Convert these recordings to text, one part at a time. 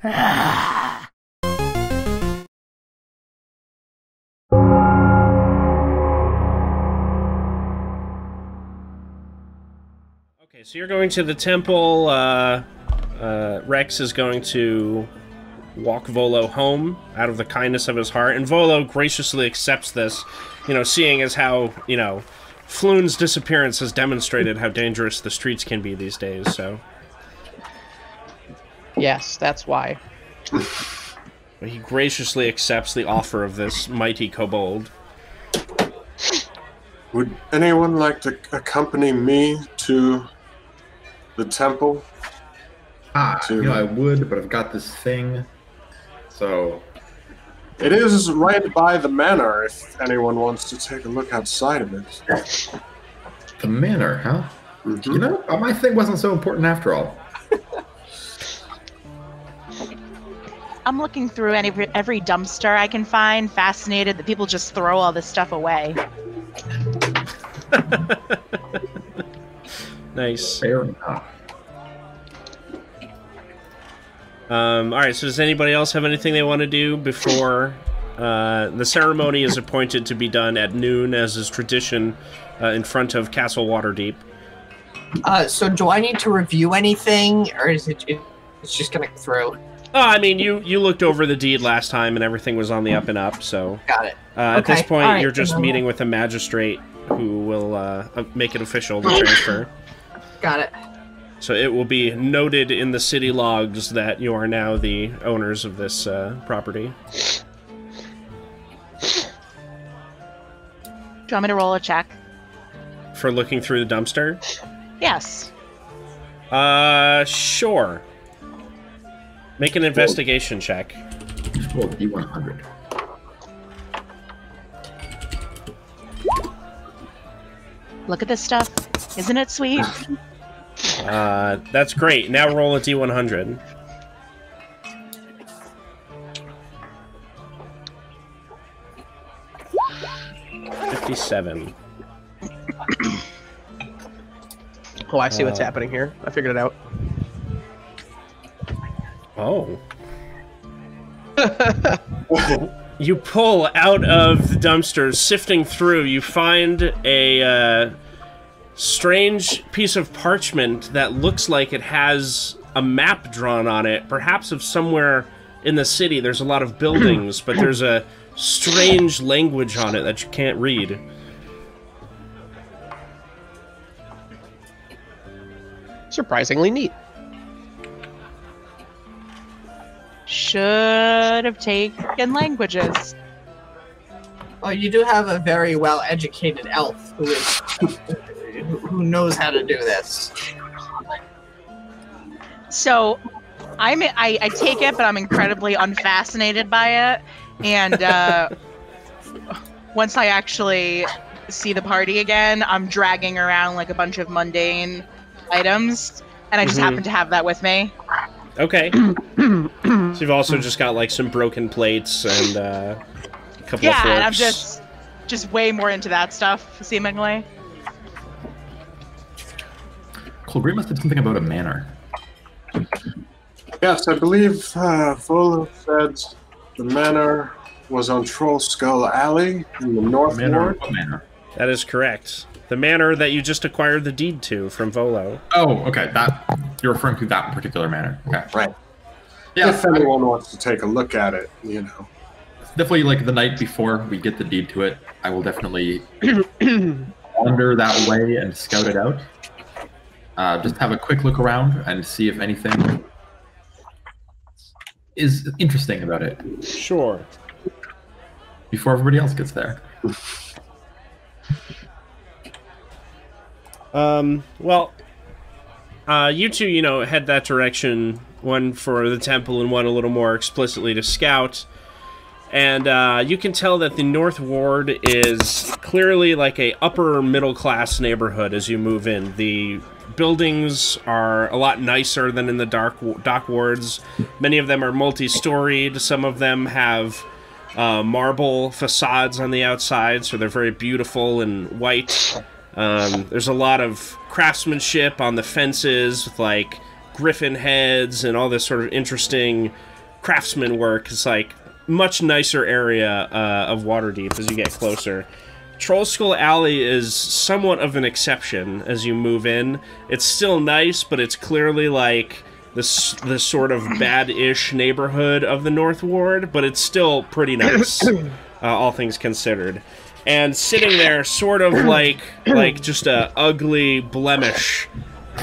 Okay, so you're going to the temple. Rex is going to walk Volo home out of the kindness of his heart, and Volo graciously accepts this, seeing as how, Floon's disappearance has demonstrated how dangerous the streets can be these days, so... Yes, that's why. He graciously accepts the offer of this mighty kobold. Would anyone like to accompany me to the temple? I would, but I've got this thing, so... It is right by the manor, if anyone wants to take a look outside of it. The manor, huh? Mm-hmm. My thing wasn't so important after all. I'm looking through every dumpster I can find, fascinated that people just throw all this stuff away. Nice. Fair enough. Alright, so does anybody else have anything they want to do before the ceremony is appointed to be done at noon, as is tradition, in front of Castle Waterdeep? So do I need to review anything, or is it's just gonna go through? Oh, I mean, you looked over the deed last time, and everything was on the up and up, so... Got it. At this point, you're just meeting with a magistrate who will make it official, the transfer. Got it. So it will be noted in the city logs that you are now the owners of this property. Do you want me to roll a check? For looking through the dumpster? Yes. Sure. Make an investigation check. Just roll D100. Look at this stuff. Isn't it sweet? That's great. Now roll a D100. $57. Oh, I see what's happening here. I figured it out. Oh. You pull out of the dumpsters, sifting through, you find a strange piece of parchment that looks like it has a map drawn on it, perhaps of somewhere in the city. There's a lot of buildings, but there's a strange language on it that you can't read. Surprisingly neat. Should have taken languages. Oh, you do have a very well-educated elf who knows how to do this. So, I take it, but I'm incredibly unfascinated by it. And once I actually see the party again, I'm dragging around like a bunch of mundane items, and I just happen to have that with me. Okay. So you've also just got like some broken plates and a couple of forks. Yeah, and I'm just way more into that stuff, seemingly. Colgreen must have something about a manor. Yes, I believe Volo said the manor was on Troll Skull Alley in the North Ward. What manor? That is correct. The manor that you just acquired the deed to from Volo. Oh, okay. That you're referring to that particular manor. Okay. Right. Yeah. If anyone wants to take a look at it, Definitely, like the night before we get the deed to it, I will definitely wander that way and scout it out. Just have a quick look around and see if anything is interesting about it. Sure. Before everybody else gets there. Well, you two, head that direction, one for the temple and one a little more explicitly to scout. And you can tell that the North Ward is clearly like a upper middle class neighborhood as you move in. The buildings are a lot nicer than in the dock wards. Many of them are multi-storied. Some of them have marble facades on the outside, so they're very beautiful and white. There's a lot of craftsmanship on the fences with like griffin heads and all this sort of interesting craftsman work. It's like much nicer area of Waterdeep as you get closer. Troll Skull Alley is somewhat of an exception as you move in. It's still nice, but it's clearly like the sort of bad-ish neighborhood of the North Ward, but it's still pretty nice, all things considered. And sitting there, sort of like just a ugly blemish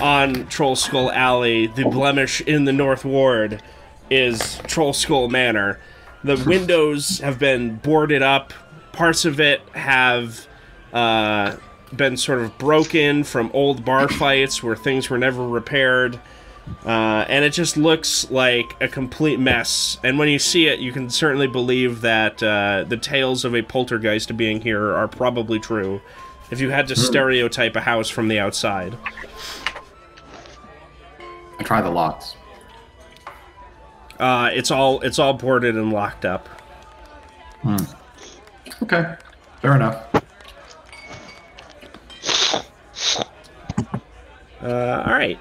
on Troll Skull Alley, the blemish in the North Ward, is Troll Skull Manor. The windows have been boarded up. Parts of it have been sort of broken from old bar fights where things were never repaired. And it just looks like a complete mess. And when you see it, you can certainly believe that the tales of a poltergeist being here are probably true, if you had to stereotype a house from the outside. I try the locks. It's all boarded and locked up. Okay, fair enough. All right.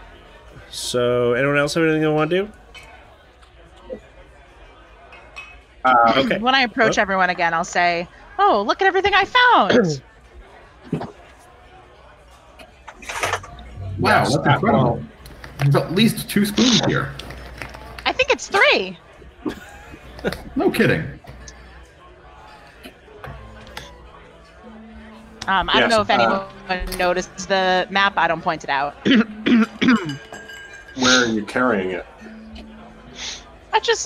So, anyone else have anything they want to do? Okay. When I approach everyone again, I'll say, "Oh, look at everything I found!" Wow, that's incredible. There's at least 2 spoons here. I think it's 3. No kidding. I don't know if anyone noticed the map. I don't point it out. Where are you carrying it?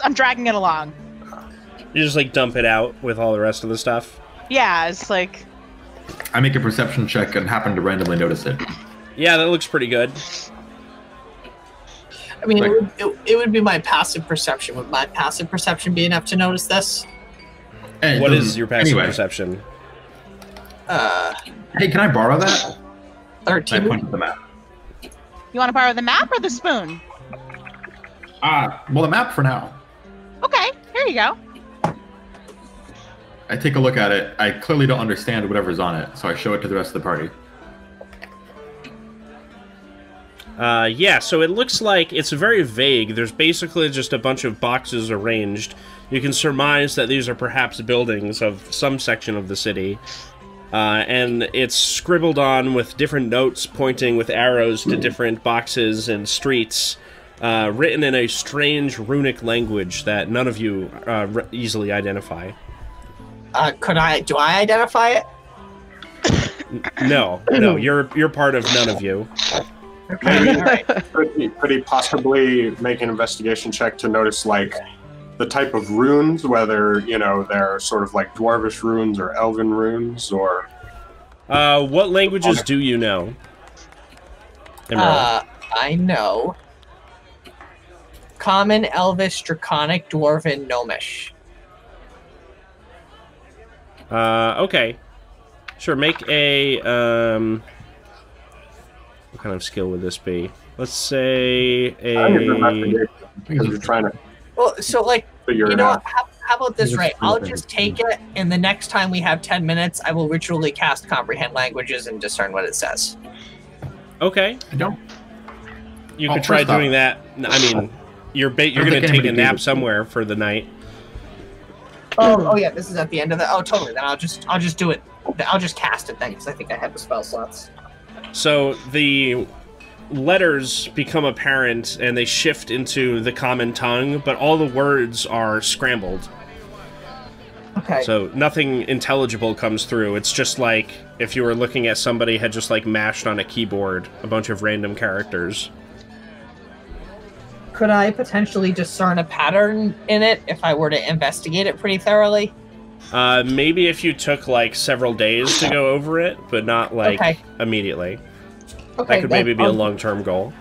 I'm dragging it along. You just like dump it out with all the rest of the stuff? Yeah, it's like... I make a perception check and happen to randomly notice it. Yeah, that looks pretty good. I mean, it would be my passive perception. Would my passive perception be enough to notice this? Hey, What is your passive perception? Hey, can I borrow that? 13. I point at the map. You want to borrow the map or the spoon? Well, the map for now. Okay, here you go. I take a look at it. I clearly don't understand whatever's on it, so I show it to the rest of the party. Yeah, so it looks like it's very vague. There's basically just a bunch of boxes arranged. You can surmise that these are perhaps buildings of some section of the city. And it's scribbled on with different notes pointing with arrows to different boxes and streets, written in a strange runic language that none of you easily identify. Do I identify it? No, you're part of none of you. Okay. Could he possibly make an investigation check to notice, like, the type of runes, whether, you know, they're sort of like dwarvish runes or elven runes, or... What languages do you know? Emerald? I know Common, Elvish, Draconic, Dwarven, Gnomish. Okay. Sure, make a, what kind of skill would this be? Let's say because you're trying to Well, so, like, figure you it know out. what? How about this, right? I'll just take it, and the next time we have 10 minutes, I will ritually cast Comprehend Languages and discern what it says. Okay. I don't. You could try doing that. I mean, you're going to take a nap somewhere for the night. Oh, yeah, this is at the end of the... Oh, totally. Then I'll just do it. I'll just cast it then, because I think I have the spell slots. So the letters become apparent, and they shift into the common tongue, but all the words are scrambled. Okay. So nothing intelligible comes through. It's just like if you were looking at somebody had just like mashed on a keyboard a bunch of random characters. Could I potentially discern a pattern in it if I were to investigate it pretty thoroughly? Maybe if you took like several days to go over it, but not like immediately. Okay, that could maybe be a long-term goal.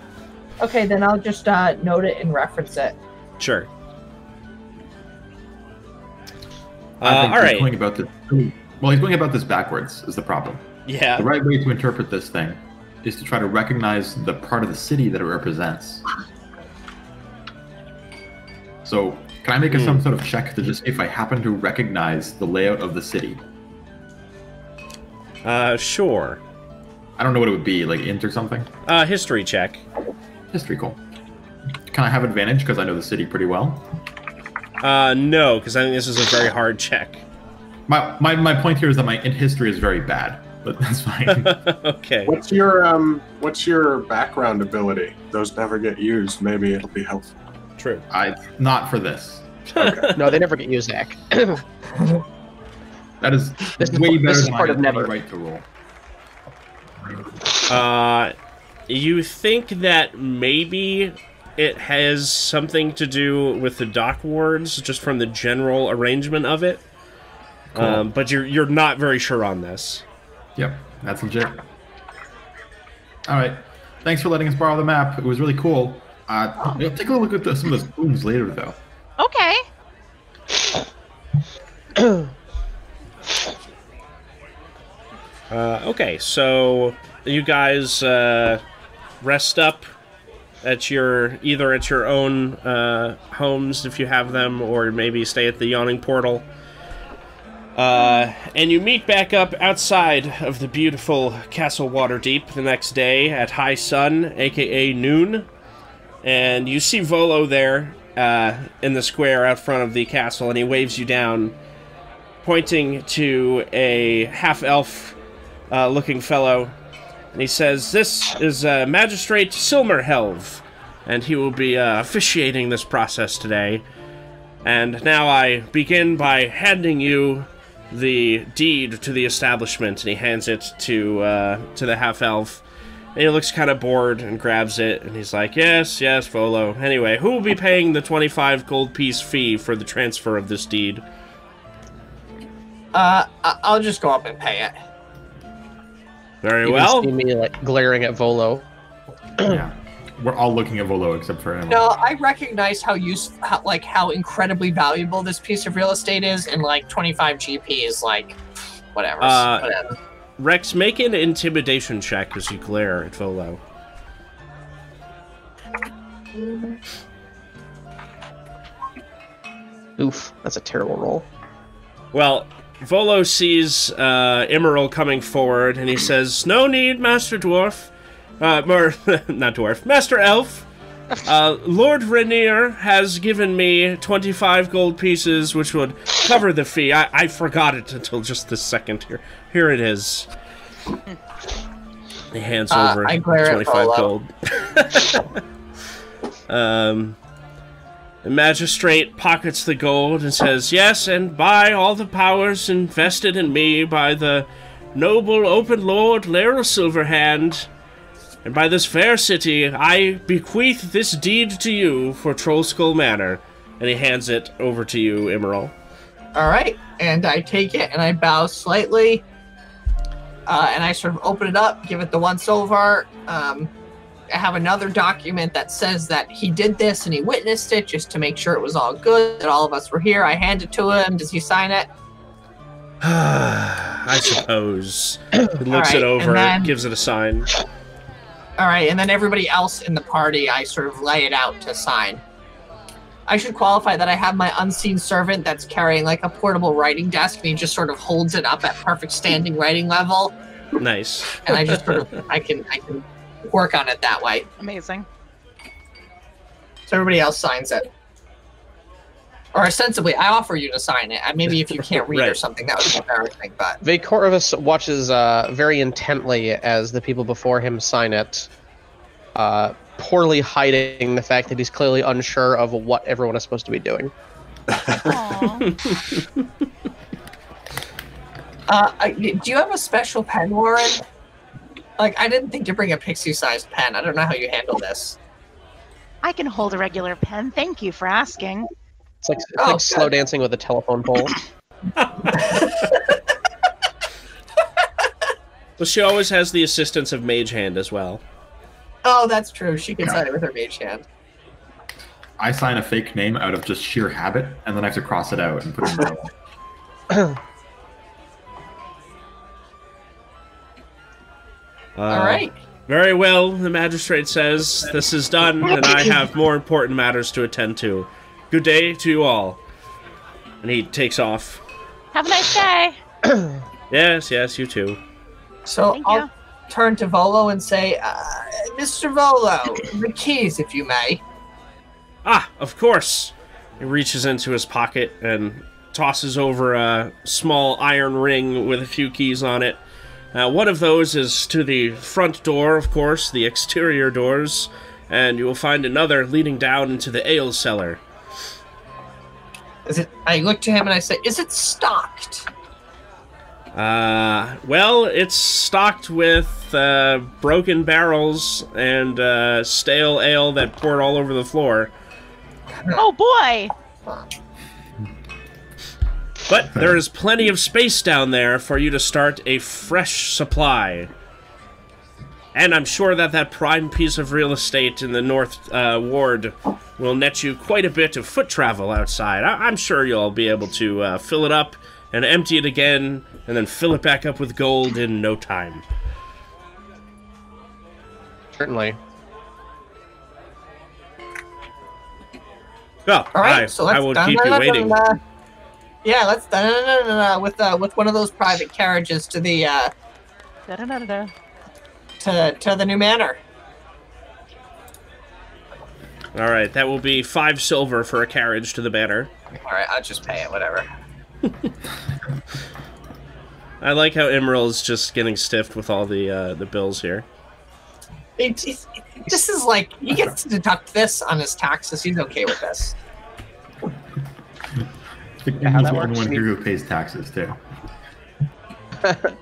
Okay, then I'll just note it and reference it. Sure. I think all right. he's going about this. Well, he's going about this backwards. Is the problem? Yeah. The right way to interpret this thing is to try to recognize the part of the city that it represents. So, can I make some sort of check to just see if I happen to recognize the layout of the city? Sure. I don't know what it would be, like int or something. History check. History, cool. Can I have advantage because I know the city pretty well? No, because I think this is a very hard check. My point here is that my history is very bad, but that's fine. Okay. What's your background ability? Those never get used. Maybe it'll be helpful. True. Not for this. Okay. No, they never get used, Zach. That is way better than I have any right to roll. You think that maybe it has something to do with the dock wards, just from the general arrangement of it. Cool. But you're not very sure on this. Yep, that's legit. All right, thanks for letting us borrow the map. It was really cool. Take a look at some of those booms later, though. Okay. Okay, so you guys rest up at either at your own homes if you have them, or maybe stay at the Yawning Portal. And you meet back up outside of the beautiful Castle Waterdeep the next day at high sun, aka noon. And you see Volo there in the square out front of the castle, and he waves you down, pointing to a half-elf looking fellow. And he says, "This is Magistrate Silmerhelv, and he will be officiating this process today. And now I begin by handing you the deed to the establishment." And he hands it to the half-elf. And he looks kind of bored and grabs it, and he's like, yes, Volo. Anyway, who will be paying the 25 gold piece fee for the transfer of this deed? I'll just go up and pay it. Very You well. can see me like glaring at Volo. Yeah, we're all looking at Volo except for him. No, I recognize how incredibly valuable this piece of real estate is, and like 25 GP is like whatever. Whatever. Rex, make an intimidation check as you glare at Volo. Oof, that's a terrible roll. Well, Volo sees Emerald coming forward, and he says, "No need, Master Dwarf. Not Dwarf. Master Elf. Lord Rainier has given me 25 gold pieces, which would cover the fee. I forgot it until just this second here. Here it is." He hands over 25 gold. The magistrate pockets the gold and says, "Yes, and by all the powers invested in me by the noble open lord Laeral Silverhand, and by this fair city, I bequeath this deed to you for Trollskull Manor." And he hands it over to you, Emerald. All right, and I take it and I bow slightly, and I sort of open it up, give it the once over. I have another document that says that he did this and he witnessed it, just to make sure it was all good, that all of us were here. I hand it to him. Does he sign it? I suppose. He looks it over, then, gives it a sign. All right, and then everybody else in the party, I sort of lay it out to sign. I should qualify that I have my unseen servant that's carrying like a portable writing desk, and he just sort of holds it up at perfect standing writing level. Nice. And I just sort of, I can work on it that way. Amazing. So everybody else signs it. Or ostensibly, I offer you to sign it. Maybe if you can't read or something, that would be embarrassing, but... Vacorvus watches very intently as the people before him sign it, poorly hiding the fact that he's clearly unsure of what everyone is supposed to be doing. Do you have a special pen, Warren? Like, I didn't think to bring a pixie-sized pen. I don't know how you handle this. I can hold a regular pen. Thank you for asking. It's like slow dancing with a telephone pole. Well, she always has the assistance of Mage Hand as well. Oh, that's true. She can sign it with her mage hand. I sign a fake name out of just sheer habit, and then I have to cross it out and put it in the All right. Very well, the magistrate says. This is done, and I have more important matters to attend to. Good day to you all. And he takes off. Have a nice day. Yes, you too. So Thank I'll you. turn to Volo and say, Mr. Volo, the keys, if you may. Ah, of course. He reaches into his pocket and tosses over a small iron ring with a few keys on it. One of those is to the front door, of course, the exterior doors, and you will find another leading down into the ale cellar. Is it? I look to him and I say, "Is it stocked?" Well, it's stocked with broken barrels and stale ale that poured all over the floor. Oh boy! But there is plenty of space down there for you to start a fresh supply. And I'm sure that that prime piece of real estate in the North Ward will net you quite a bit of foot travel outside. I'm sure you'll be able to fill it up and empty it again, and then fill it back up with gold in no time. Certainly. Well, All right, so let's I will keep you waiting. Yeah, let's with one of those private carriages to the Da-da-da-da-da. to the new manor. All right, that will be 5 silver for a carriage to the manor. All right, I'll just pay it. Whatever. I like how Emerald's just getting stiffed with all the bills here. This is like he gets to deduct this on his taxes. He's okay with this. He's the that only works. one here who pays taxes too.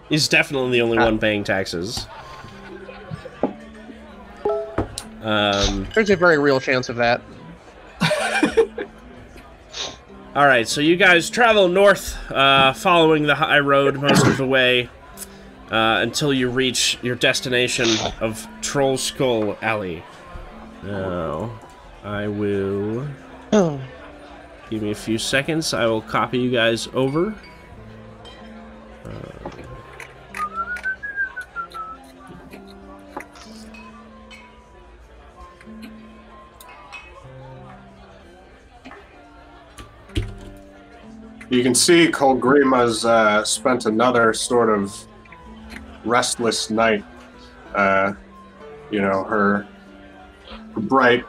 He's definitely the only one paying taxes. There's a very real chance of that. All right, so you guys travel north, following the high road most of the way, until you reach your destination of Troll Skull Alley. Now, I will... Give me a few seconds. I will copy you guys over. You can see Colgrima's spent another sort of restless night. You know, her bright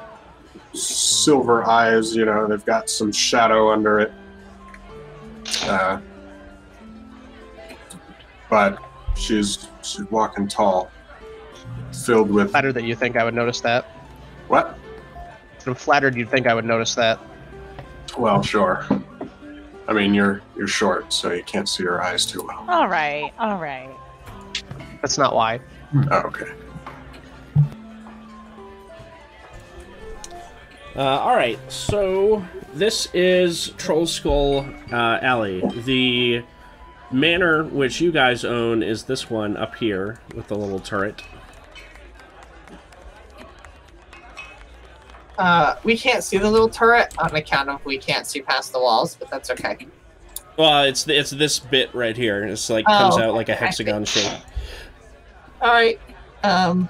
silver eyes, you know, they've got some shadow under it. But she's walking tall, filled with... Flattered that you think I would notice that. What? I'm flattered you'd think I would notice that. Well, sure. I mean, you're short, so you can't see her eyes too well. All right, all right. That's not why. Oh, okay. All right, so this is Troll Skull Alley. The manor which you guys own is this one up here with the little turret. We can't see the little turret on account of we can't see past the walls, but that's okay. Well, it's this bit right here. It's like comes out like a okay. hexagon shape. All right. I'll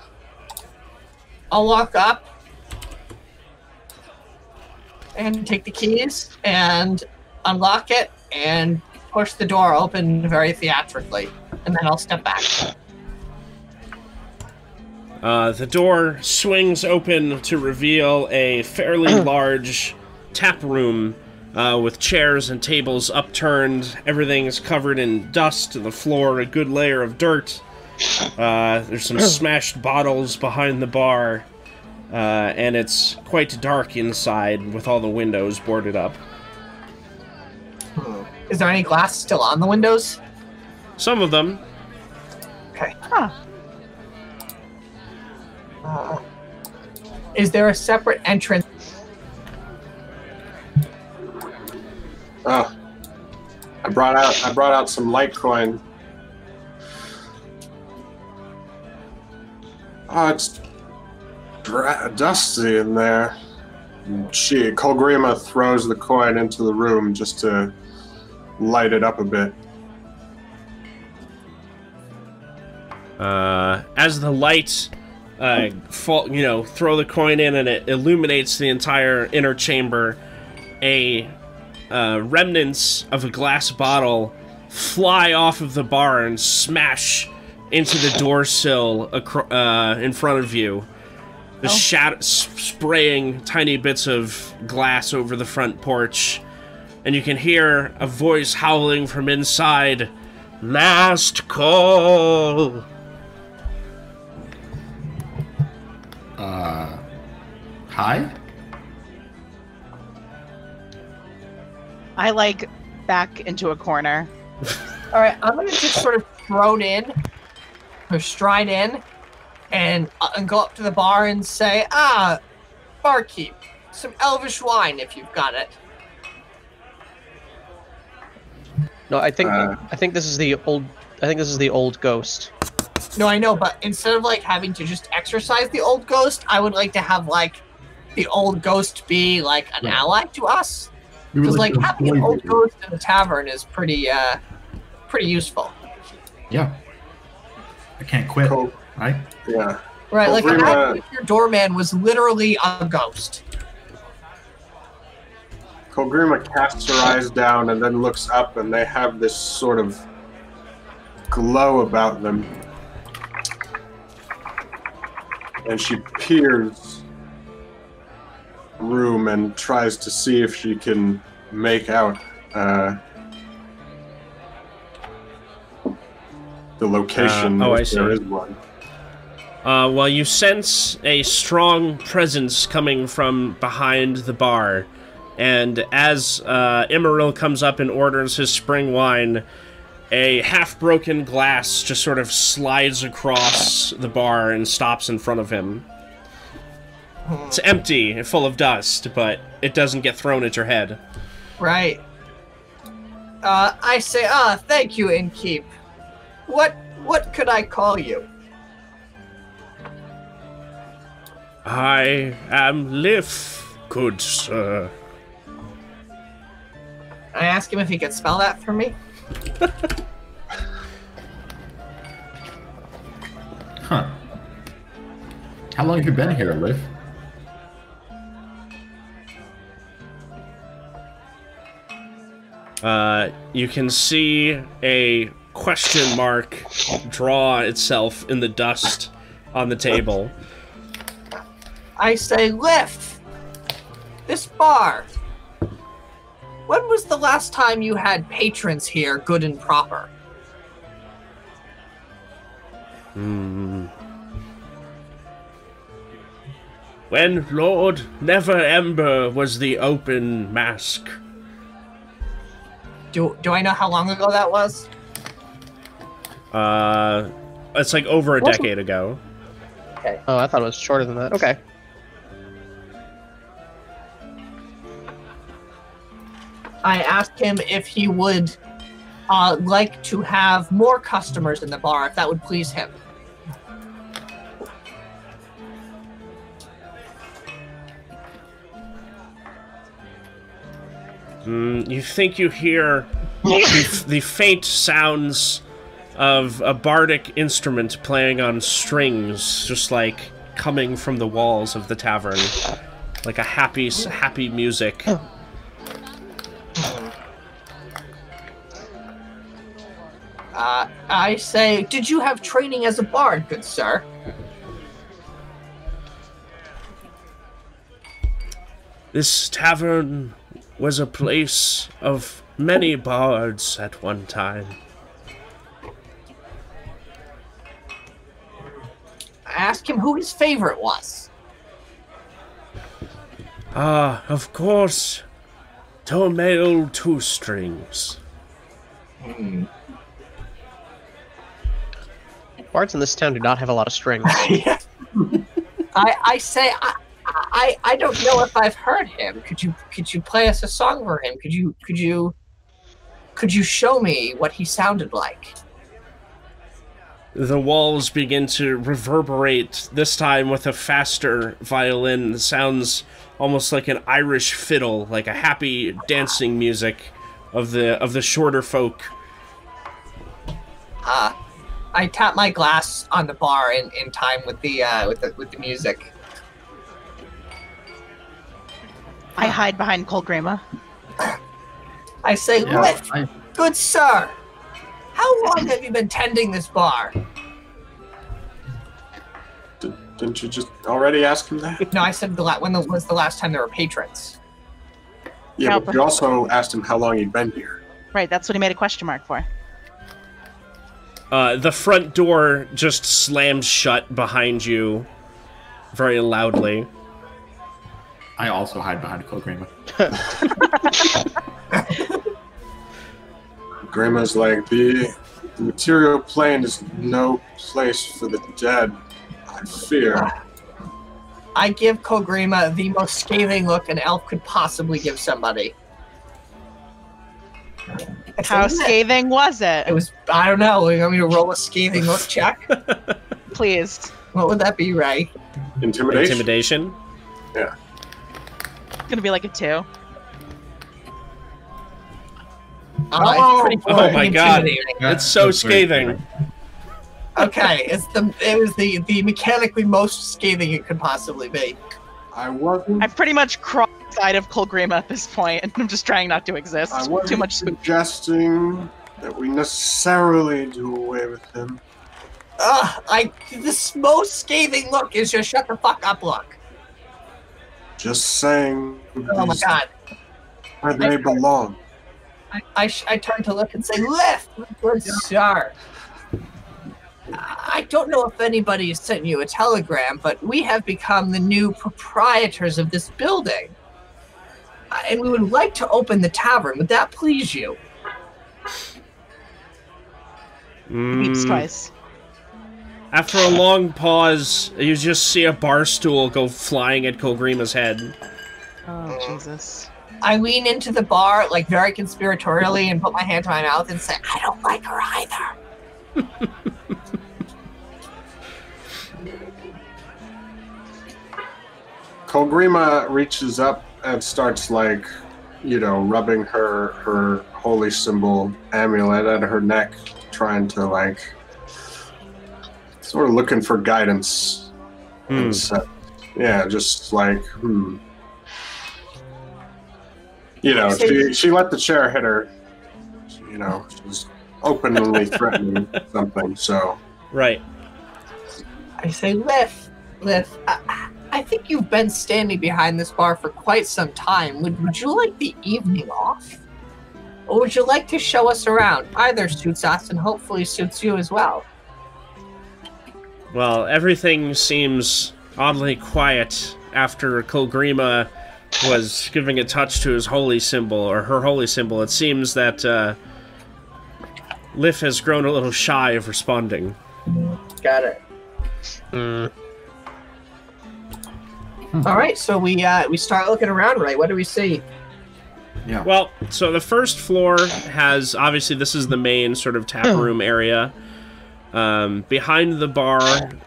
walk up and take the keys and unlock it and push the door open very theatrically, and then I'll step back. The door swings open to reveal a fairly large tap room with chairs and tables upturned. Everything is covered in dust. The floor, a good layer of dirt. There's some smashed bottles behind the bar. And it's quite dark inside with all the windows boarded up. Is there any glass still on the windows? Some of them. Okay. Huh. Is there a separate entrance? Oh, I brought out some Litecoin. Oh, it's dusty in there. Colgrima throws the coin into the room just to light it up a bit. As the light, throw the coin in and it illuminates the entire inner chamber, remnants of a glass bottle fly off of the bar and smash into the door sill in front of you. The spraying tiny bits of glass over the front porch, and you can hear a voice howling from inside. Last call. Hi? I like back into a corner. All right, I'm gonna just sort of thrown in, or stride in, and go up to the bar and say, barkeep, some elvish wine if you've got it. No, I think this is the old. I think this is the old ghost. No, I know, but instead of like having to just exercise the old ghost, I would like to have like the old ghost be like an ally to us. Because like having an old ghost in the tavern is pretty useful. Yeah. I can't quit. Cool. Right? Yeah. Right, like Grima, imagine if your doorman was literally a ghost. Kolgrima casts her eyes down and then looks up, and they have this sort of glow about them. And she peers the room and tries to see if she can make out the location. I if see. There is one. Well, you sense a strong presence coming from behind the bar. And as Emeril comes up and orders his spring wine, a half-broken glass just sort of slides across the bar and stops in front of him. It's empty and full of dust, but it doesn't get thrown at your head. Right. I say, thank you, innkeep. What could I call you? I am Lif, good sir. I ask him if he could spell that for me. Huh. How long have you been here, Liv? You can see a question mark draw itself in the dust on the table. I say, Lift! This bar! When was the last time you had patrons here, good and proper? When Lord Neverember was the open mask. Do I know how long ago that was? It's like over a decade ago. Okay. Oh, I thought it was shorter than that. Okay. I asked him if he would like to have more customers in the bar, if that would please him. You think you hear the faint sounds of a bardic instrument playing on strings, just like coming from the walls of the tavern, like a happy music. I say, did you have training as a bard, good sir? This tavern was a place of many bards at one time. I asked him who his favorite was. Of course, Tomeo Two Strings. Bards in this town do not have a lot of strings. I say, I don't know if I've heard him. Could you play us a song for him? Could you show me what he sounded like? The walls begin to reverberate, this time with a faster violin that sounds almost like an Irish fiddle, like a happy dancing music of the shorter folk. I tap my glass on the bar in time with the music. I hide behind Kolgrima. I say, Lift, I- good sir, how long have you been tending this bar? Didn't you just already ask him that? No, I said when was the last time there were patrons? Yeah, No, but you also asked him how long he'd been here. Right, that's what he made a question mark for. The front door just slammed shut behind you very loudly. I also hide behind Colgrima. Grandma's like, the material plane is no place for the dead, I fear. I give Kogrima the most scathing look an elf could possibly give somebody. How scathing was it? It was, I don't know, you want me to roll a scathing look check? Please. What would that be, Ray? Intimidation? Intimidation? Yeah. It's gonna be like a 2. It's pretty cool. Oh my god. Intimidating. It's so scathing. Okay, it was the mechanically most scathing it could possibly be. I wasn't. I've pretty much crossed the side of Colgrima at this point, and I'm just trying not to exist. I wasn't Too much. suggesting that we necessarily do away with him. This most scathing look is just shut the fuck up look. Just saying. Oh my god. Where they belong. I turn to look and say, Lift! Good start. I don't know if anybody has sent you a telegram, but we have become the new proprietors of this building. And we would like to open the tavern. Would that please you? Beeps twice. After a long pause, you just see a bar stool go flying at Colgrima's head. Oh, Jesus. I lean into the bar, like, very conspiratorially and put my hand to my mouth and say, I don't like her either. Colgrima reaches up and starts, like, you know, rubbing her holy symbol amulet at her neck, trying to, like, sort of looking for guidance. So, yeah, just like, You know, she let the chair hit her. You know, she's openly threatening something, so. Right. I say, Lift, I think you've been standing behind this bar for quite some time. Would you like the evening off? Or would you like to show us around? Either suits us and hopefully suits you as well. Well, everything seems oddly quiet after Colgrima was giving a touch to his holy symbol, or her holy symbol. It seems that Liff has grown a little shy of responding. Got it. All right, so we start looking around, right? What do we see? Yeah. Well, so the first floor has, obviously this is the main sort of tap room area. Behind the bar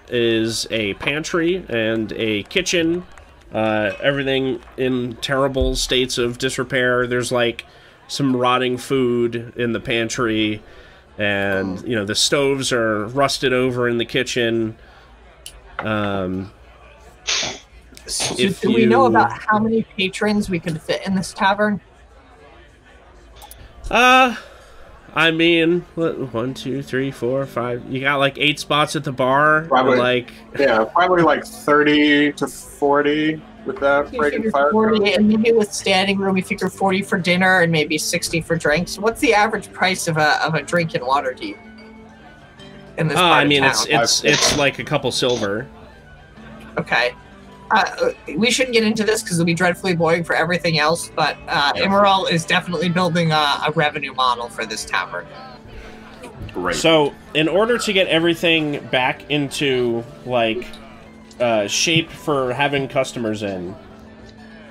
is a pantry and a kitchen. Everything in terrible states of disrepair. There's like some rotting food in the pantry, and you know, the stoves are rusted over in the kitchen. So do we know about how many patrons we could fit in this tavern? I mean, 1, 2, 3, 4, 5. You got like 8 spots at the bar. Probably, like, yeah, probably like 30 to 40 with that friggin' fire. 40, and maybe with standing room, we figure 40 for dinner and maybe 60 for drinks. What's the average price of a drink in Waterdeep? In this part I mean, of town? it's like a couple silver. Okay. We shouldn't get into this because it'll be dreadfully boring for everything else, but Emerald is definitely building a revenue model for this tavern. Great. So, in order to get everything back into, like, shape for having customers in,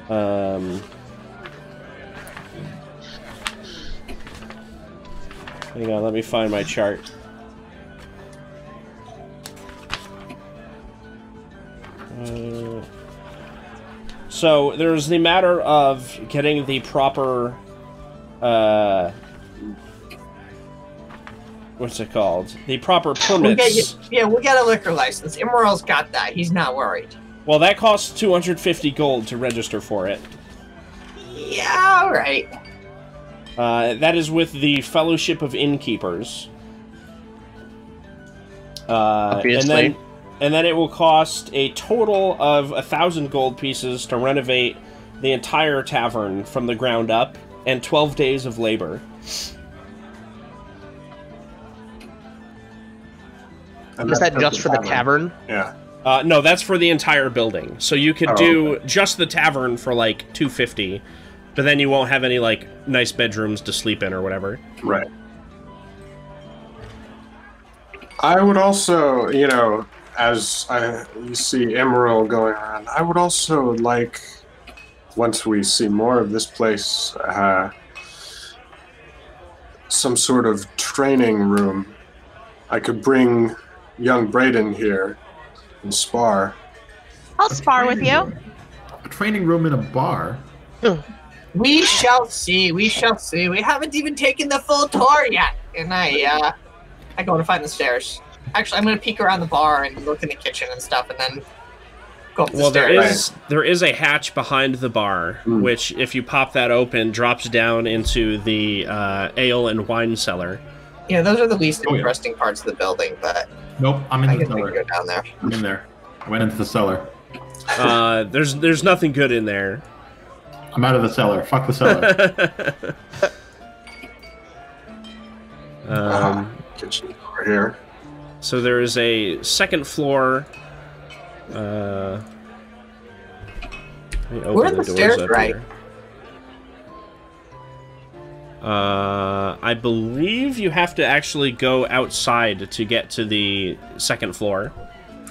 hang on, let me find my chart. So there's the matter of getting the proper, what's it called? The proper permits. We'll get a liquor license. Emerald's got that. He's not worried. Well, that costs 250 gold to register for it. Yeah, all right. That is with the Fellowship of Innkeepers. Obviously. And then And then it will cost a total of 1,000 gold pieces to renovate the entire tavern from the ground up, and 12 days of labor. And Is that that's just for the tavern? Yeah. No, that's for the entire building. So you could do just the tavern for like 250, but then you won't have any like nice bedrooms to sleep in or whatever. Right. I would also, you know, you see Emerald going around, I would also like, once we see more of this place, some sort of training room. I could bring young Brayden here and spar. I'll spar with you. A training room in a bar? We shall see. We shall see. We haven't even taken the full tour yet. And I go to find the stairs. Actually, I'm going to peek around the bar and look in the kitchen and stuff, and then go up the stairs. There is a hatch behind the bar, which, if you pop that open, drops down into the ale and wine cellar. Yeah, those are the least interesting parts of the building, but Nope, I'm in I the guess we cellar. can go down there. I'm in there. I went into the cellar. There's nothing good in there. I'm out of the cellar. Fuck the cellar. Kitchen over here. So there is a second floor. Let me open Where are the doors stairs, up right? here. I believe you have to actually go outside to get to the second floor.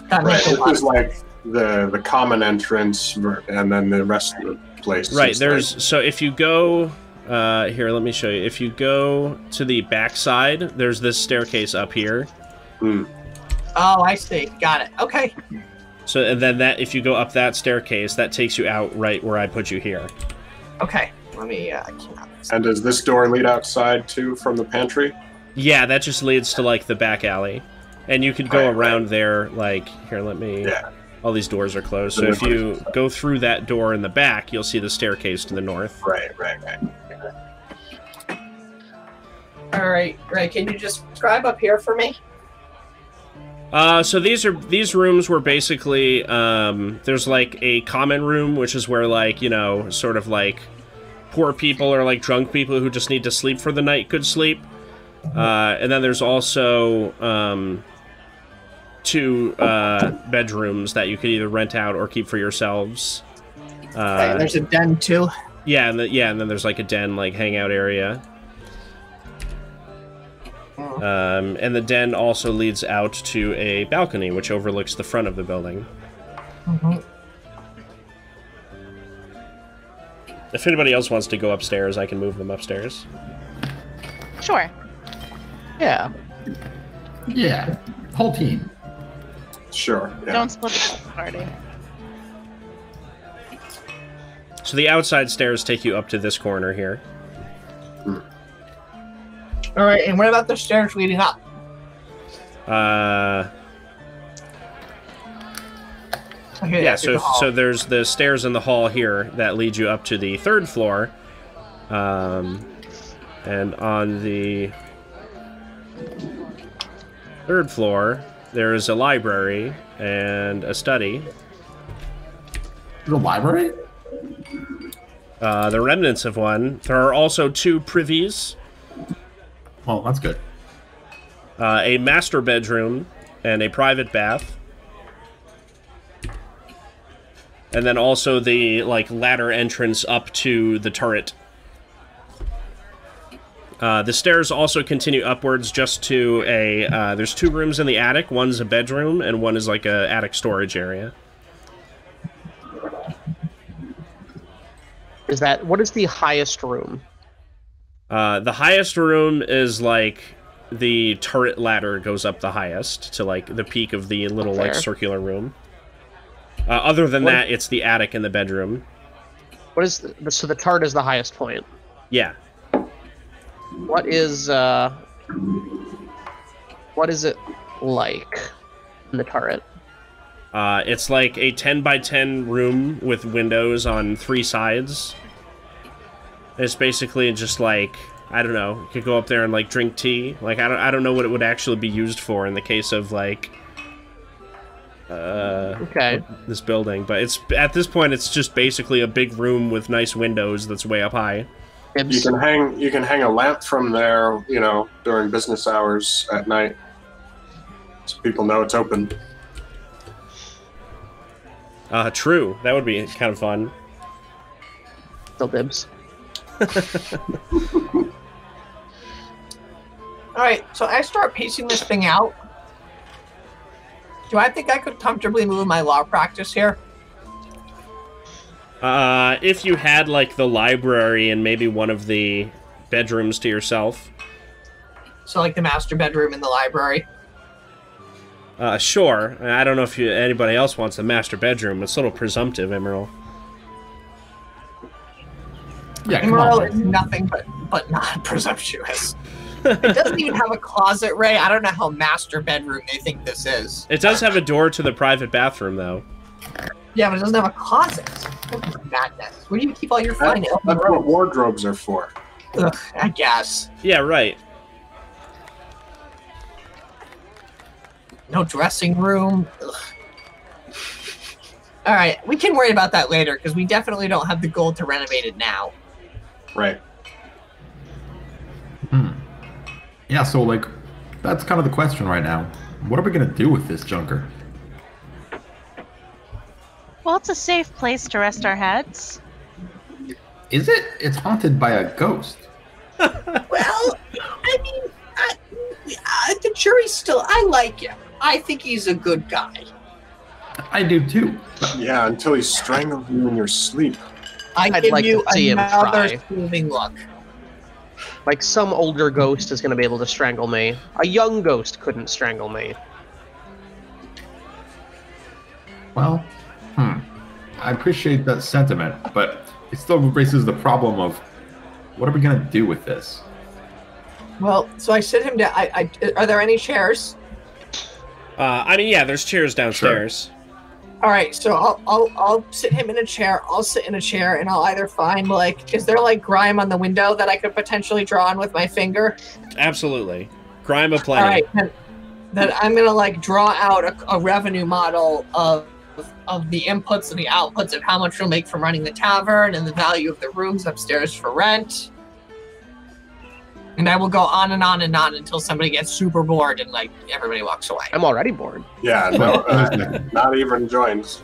That Right, makes a this lot is like the common entrance, and then the rest of the place. Right, is there's so if you go here, let me show you. If you go to the back side, there's this staircase up here. Oh, I see. Got it. Okay. So and then that if you go up that staircase, that takes you out right where I put you here. Okay. Let me. I cannot. And does this door lead outside too from the pantry? Yeah, that just leads to like the back alley, and you could go around there. Like here, let me. Yeah. All these doors are closed, so if you go through that door in the back, you'll see the staircase to the north. Right. All right. Right. Can you just describe up here for me? So these rooms were basically there's like a common room, which is where like, you know, sort of like poor people or like drunk people who just need to sleep for the night could sleep. And then there's also two bedrooms that you could either rent out or keep for yourselves. Okay, there's a den too. Yeah, and then there's like a den, like hangout area. And the den also leads out to a balcony, which overlooks the front of the building. If anybody else wants to go upstairs, I can move them upstairs. Sure. Yeah. Yeah. Whole team. Sure. Yeah. Don't split the party. So the outside stairs take you up to this corner here. All right. And what about the stairs leading up? Okay, Yeah, through the hall. so there's the stairs in the hall here that lead you up to the third floor. And on the third floor, there is a library and a study. The library? The remnants of one. There are also two privies, Well, that's good. a master bedroom, and a private bath. And then also the like ladder entrance up to the turret. The stairs also continue upwards just to a... there's two rooms in the attic. One's a bedroom, and one is like a attic storage area. What is the highest room? The highest room is like... the turret ladder goes up the highest to like the peak of the little like Fair. circular room. Other than that, it's the attic and the bedroom. So the turret is the highest point. Yeah. What is it like in the turret? It's like a 10 by 10 room with windows on 3 sides. It's basically just like, I don't know, you could go up there and like drink tea. Like I don't know what it would actually be used for in the case of like Okay. this building. But it's at this point, it's just basically a big room with nice windows that's way up high. You can hang a lamp from there, you know, during business hours at night, so people know it's open. True. That would be kind of fun. Still dibs. Alright, so I start piecing this thing out. Do I think I could comfortably move my law practice here? If you had, like, the library and maybe one of the bedrooms to yourself. So, like, the master bedroom in the library? Sure. I don't know if anybody else wants a master bedroom. It's a little presumptive, Emerald. Yeah, come Emerald on. is nothing but not presumptuous. It doesn't even have a closet, Ray. I don't know how master bedroom they think this is. It does have a door to the private bathroom, though. Yeah, but it doesn't have a closet. That's madness. Where do you keep all your fine That's what wardrobes are for. Ugh, I guess. Yeah, right. No dressing room. Ugh. All right, we can worry about that later because we definitely don't have the gold to renovate it now. Right. Yeah, so, like, that's kind of the question right now. What are we going to do with this junker? Well, it's a safe place to rest our heads. Is it? It's haunted by a ghost. Well, I mean, the jury's still. I like him. I think he's a good guy. I do too. Yeah, until he strangles you in your sleep. I'd like give you to see him another try. soothing look. Like, some older ghost is going to be able to strangle me. A young ghost couldn't strangle me. Well, I appreciate that sentiment, but it still raises the problem of what are we going to do with this? Well, so I sit him down. Are there any chairs? I mean, yeah, there's chairs downstairs. All right, so I'll sit him in a chair. I'll sit in a chair, and I'll either find, like, is there, like, grime on the window that I could potentially draw on with my finger? Absolutely. Grime aplenty. All right, then I'm gonna, like, draw out a revenue model of the inputs and the outputs of how much we'll make from running the tavern and the value of the rooms upstairs for rent. And I will go on and on and on until somebody gets super bored and, like, everybody walks away. I'm already bored. Yeah, no, not even joins.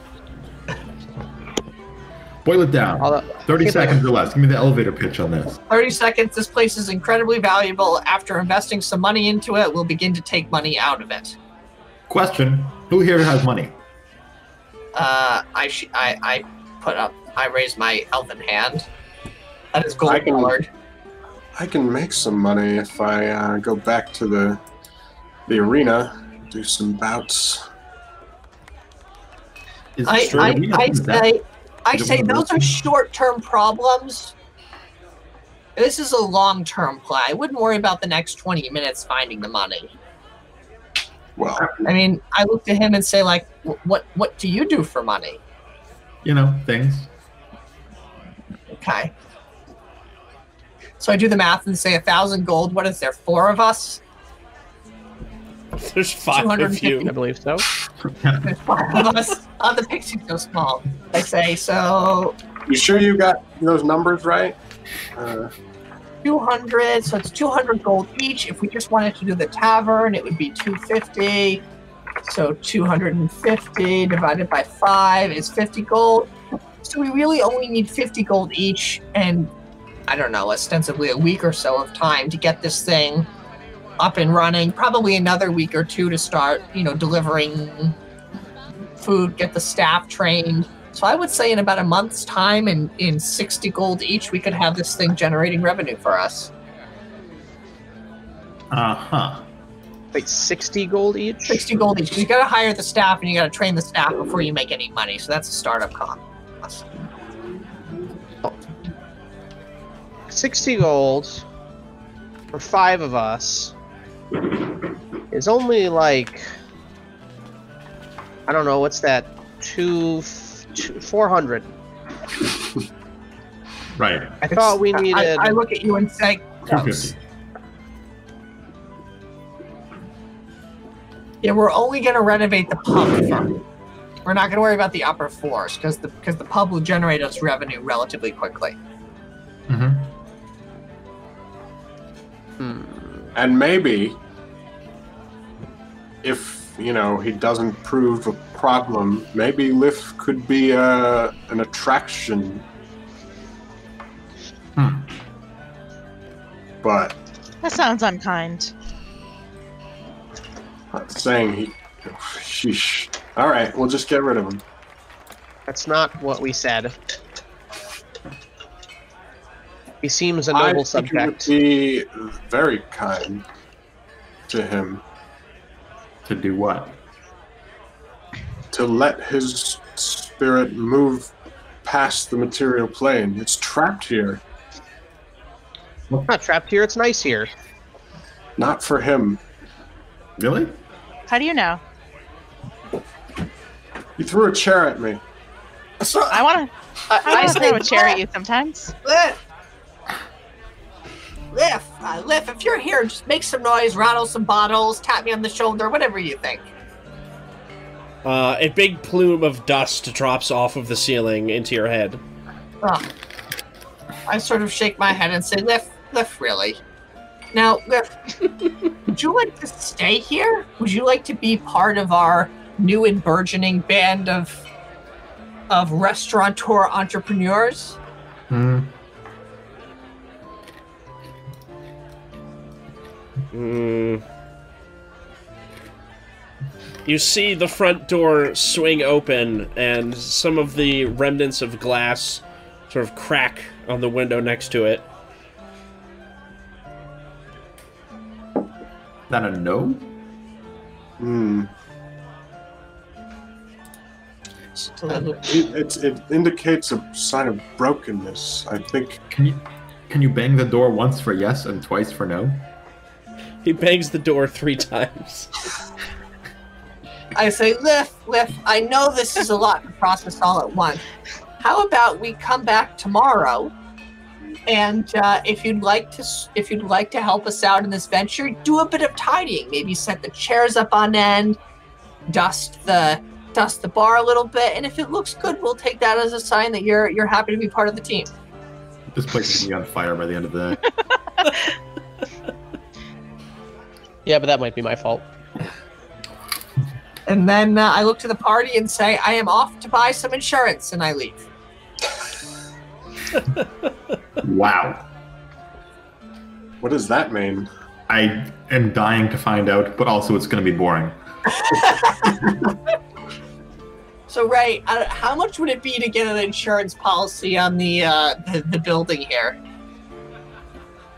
Boil it down. 30 seconds or less. Give me the elevator pitch on this. 30 seconds. This place is incredibly valuable. After investing some money into it, we'll begin to take money out of it. Question: who here has money? I raise my elven hand. That is gold colored. I can make some money if I go back to the arena, do some bouts. I say those are short-term problems. This is a long-term play. I wouldn't worry about the next 20 minutes finding the money. Well, I mean, I looked at him and say, like, what do you do for money? You know, things. Okay. So I do the math and say 1,000 gold. What is there, 4 of us? There's 5 of you. I believe so. There's 5 of us. Oh, the pixie's so small. I say, so you sure you got those numbers right? 200, so it's 200 gold each. If we just wanted to do the tavern, it would be 250. So 250 divided by 5 is 50 gold. So we really only need 50 gold each, and I don't know, ostensibly a week or so of time to get this thing up and running. Probably another week or 2 to start, delivering food, get the staff trained. So I would say in about a month's time and in 60 gold each, we could have this thing generating revenue for us. Uh-huh. Wait, 60 gold each? 60 gold each, because you got to hire the staff and you got to train the staff before you make any money. So that's a startup cost. 60 gold for 5 of us is only like, I don't know, what's that? 400. Right. I thought we needed. I look at you and say, 250. yeah, we're only going to renovate the pump first. We're not going to worry about the upper floors because the pub will generate us revenue relatively quickly. Mm-hmm. And maybe, if, you know, he doesn't prove a problem, maybe Lift could be an attraction. But... That sounds unkind. Not saying he... Sheesh. Alright, we'll just get rid of him. That's not what we said. He seems a noble subject. I think it would be very kind to him. To do what? To let his spirit move past the material plane. It's trapped here. It's not trapped here, it's nice here. Not for him. Really? How do you know? He threw a chair at me. So I want to throw a chair at Lift, you sometimes. Lift, if you're here, just make some noise, rattle some bottles, tap me on the shoulder, whatever you think. A big plume of dust drops off of the ceiling into your head. I sort of shake my head and say, Lift, really? Now, Lift, would you like to stay here? Would you like to be part of our new and burgeoning band of restaurateur entrepreneurs? You see the front door swing open, and some of the remnants of glass sort of crack on the window next to it. Is that a no? It indicates a sign of brokenness, I think. Can you bang the door once for yes and twice for no? He bangs the door 3 times. I say, Lift, I know this is a lot to process all at once. How about we come back tomorrow, and if you'd like to help us out in this venture, do a bit of tidying. Maybe set the chairs up on end, dust the bar a little bit, and if it looks good, we'll take that as a sign that you're happy to be part of the team. This place is gonna be on fire by the end of the day. Yeah, but that might be my fault. And then I look to the party and say, I am off to buy some insurance, and I leave. Wow. What does that mean? I am dying to find out, but also it's going to be boring. So, Ray, how much would it be to get an insurance policy on the building here?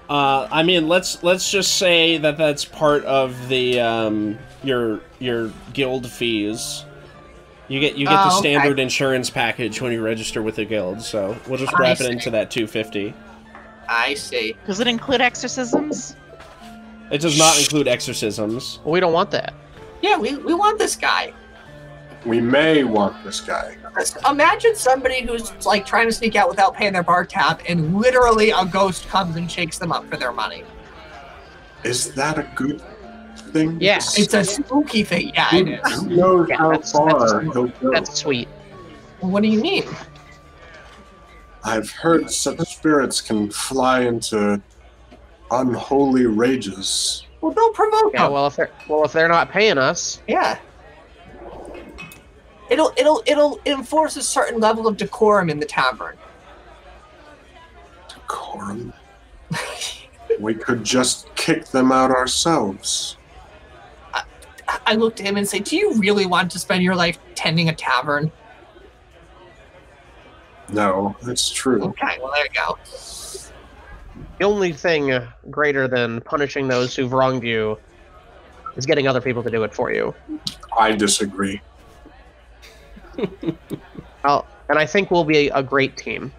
I mean, let's just say that that's part of the your guild fees. You get the standard insurance package when you register with the guild, so we'll just wrap it into that $250. I see. Does it include exorcisms? It does not include exorcisms. Well, we don't want that. Yeah, we want this guy. We may want this guy. Imagine somebody who's like trying to sneak out without paying their bar tab, and literally a ghost comes and shakes them up for their money. Is that a good thing? Yes. It's a spooky thing. Yeah, it is. Who knows Yeah, how far he'll go? That's sweet. What do you mean? I've heard such spirits can fly into unholy rages. Well, don't provoke Yeah, them. well, if they're not paying us, Yeah. It'll enforce a certain level of decorum in the tavern. Decorum. We could just kick them out ourselves. I looked at him and say, do you really want to spend your life tending a tavern? No, that's true. Okay, well, there you go. the only thing greater than punishing those who've wronged you is getting other people to do it for you. I disagree. And I think we'll be a great team.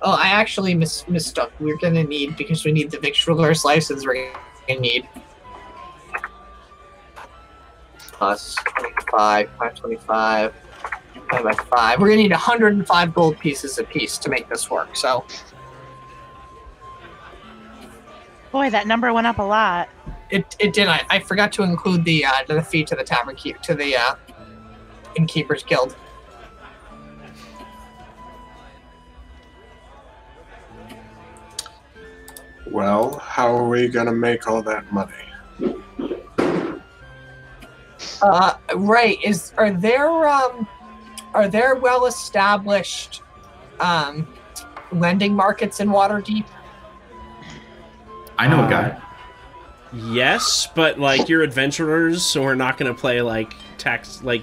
Oh, I actually mistook. We're gonna need, because we need the victualler's license, we're gonna need plus 25, 525, 5 by 5. We're gonna need 105 gold pieces apiece to make this work, so. Boy, that number went up a lot. It did. I forgot to include the fee to the tavern keep to the innkeepers guild. Well, how are we gonna make all that money? Right. Are there well established lending markets in Waterdeep? I know a guy. Yes, but like you're adventurers, so we're not gonna play like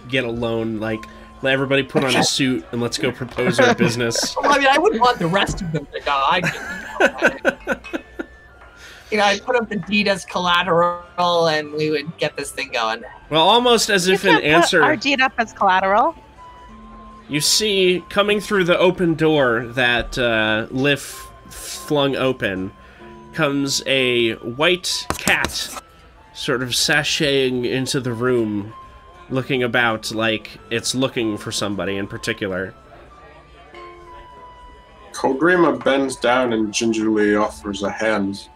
get a loan, like let everybody put on a suit and let's go propose our business. Well, I mean, I wouldn't want the rest of them to go. I'd put up the deed as collateral, and we would get this thing going. Well, almost as if an answer. Put our deed up as collateral. You see, coming through the open door that Liff flung open, comes a white cat, sort of sashaying into the room, looking about like it's looking for somebody in particular. Kodrima bends down and gingerly offers a hand.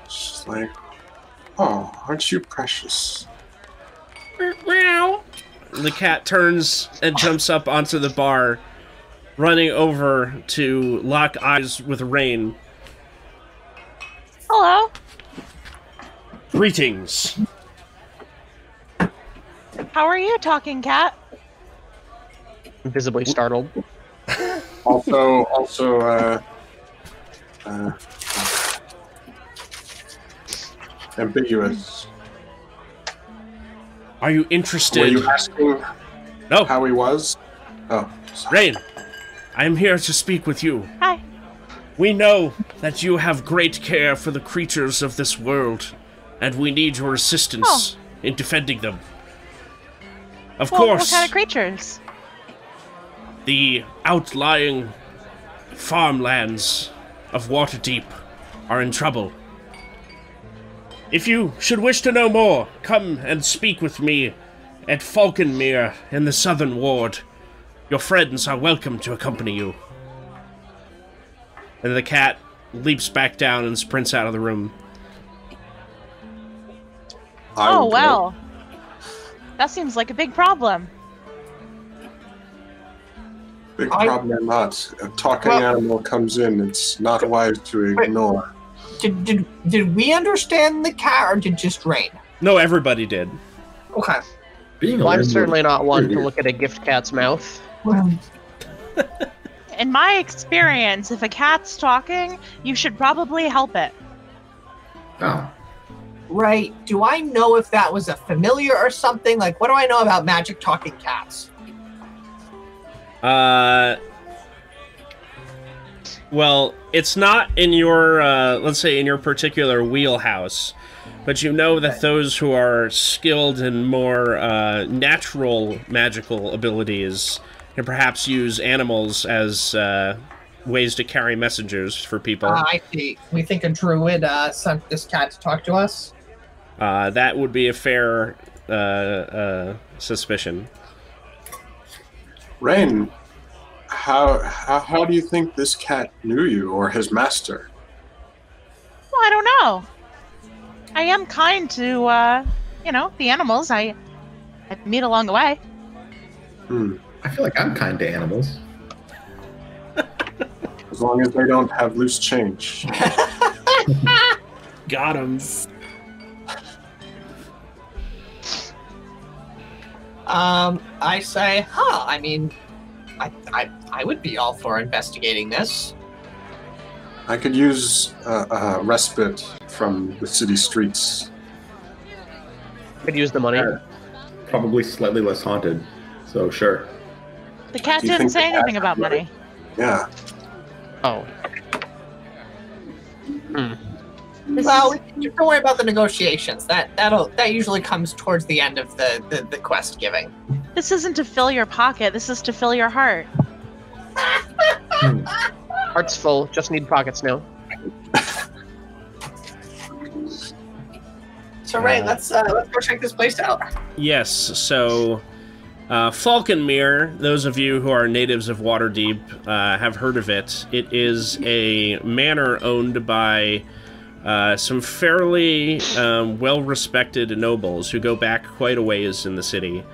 She's like, "Oh, aren't you precious?" Meow. The cat turns and jumps up onto the bar, running over to lock eyes with Rain. Hello. Greetings. How are you, talking cat? Visibly startled. Also, ambiguous. Are you interested? Were you asking No. how he was? Oh, sorry. Rain, I am here to speak with you. Hi. We know that you have great care for the creatures of this world, and we need your assistance in defending them. Of course, What kind of creatures? the outlying farmlands of Waterdeep are in trouble. If you should wish to know more, come and speak with me at Falconmere in the Southern Ward. Your friends are welcome to accompany you. And the cat leaps back down and sprints out of the room. Oh, well. That seems like a big problem. Big problem or not. A talking animal comes in. It's not wise to ignore. Did we understand the cat, or did just Rain? No, everybody did. Okay. Well, I'm certainly not one to look at a gift cat's mouth. In my experience, if a cat's talking, you should probably help it. Oh. Right. Do I know if that was a familiar or something? Like, what do I know about magic talking cats? Well, it's not in your, let's say, in your particular wheelhouse, but you know that those who are skilled in more natural magical abilities can perhaps use animals as ways to carry messages for people. I see. We think a druid sent this cat to talk to us? That would be a fair suspicion. Rain, how do you think this cat knew you or his master? Well, I don't know. I am kind to, the animals I meet along the way. I feel like I'm kind to animals. As long as they don't have loose change. Got him. I say, I mean, I would be all for investigating this. I could use a respite from the city streets. Could use the money. Probably slightly less haunted, so sure. The cat Do you didn't think say the anything cat about would? money. Yeah. Oh. Well, don't worry about the negotiations. That usually comes towards the end of the quest giving. This isn't to fill your pocket. This is to fill your heart. Heart's full. Just need pockets now. So, Ray, let's go check this place out. Yes, so Falconmere, those of you who are natives of Waterdeep have heard of it. It is a manor owned by some fairly well-respected nobles who go back quite a ways in the city.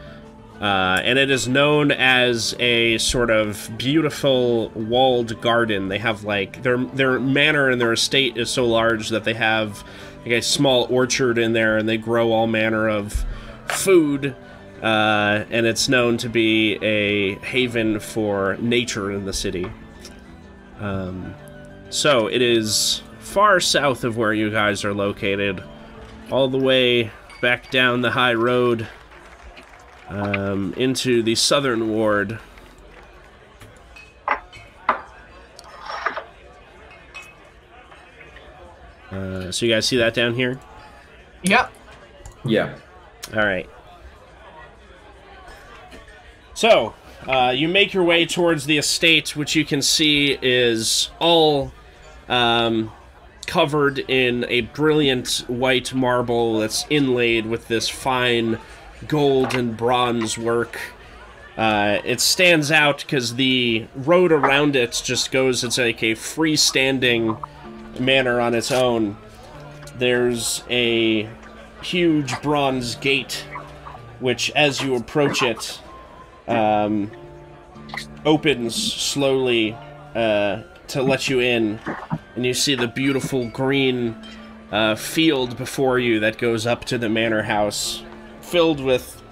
And it is known as a sort of beautiful walled garden. They have, like, their manor and their estate is so large that they have, like, a small orchard in there, and they grow all manner of food. And it's known to be a haven for nature in the city. So it is far south of where you guys are located, all the way back down the high road, into the southern ward. So you guys see that down here? Yep. Yeah. Alright. So, you make your way towards the estate, which you can see is all covered in a brilliant white marble that's inlaid with this fine gold and bronze work. It stands out because the road around it just goes, it's like a freestanding manor on its own. There's a huge bronze gate, which as you approach it, opens slowly to let you in, and you see the beautiful green field before you that goes up to the manor house, filled with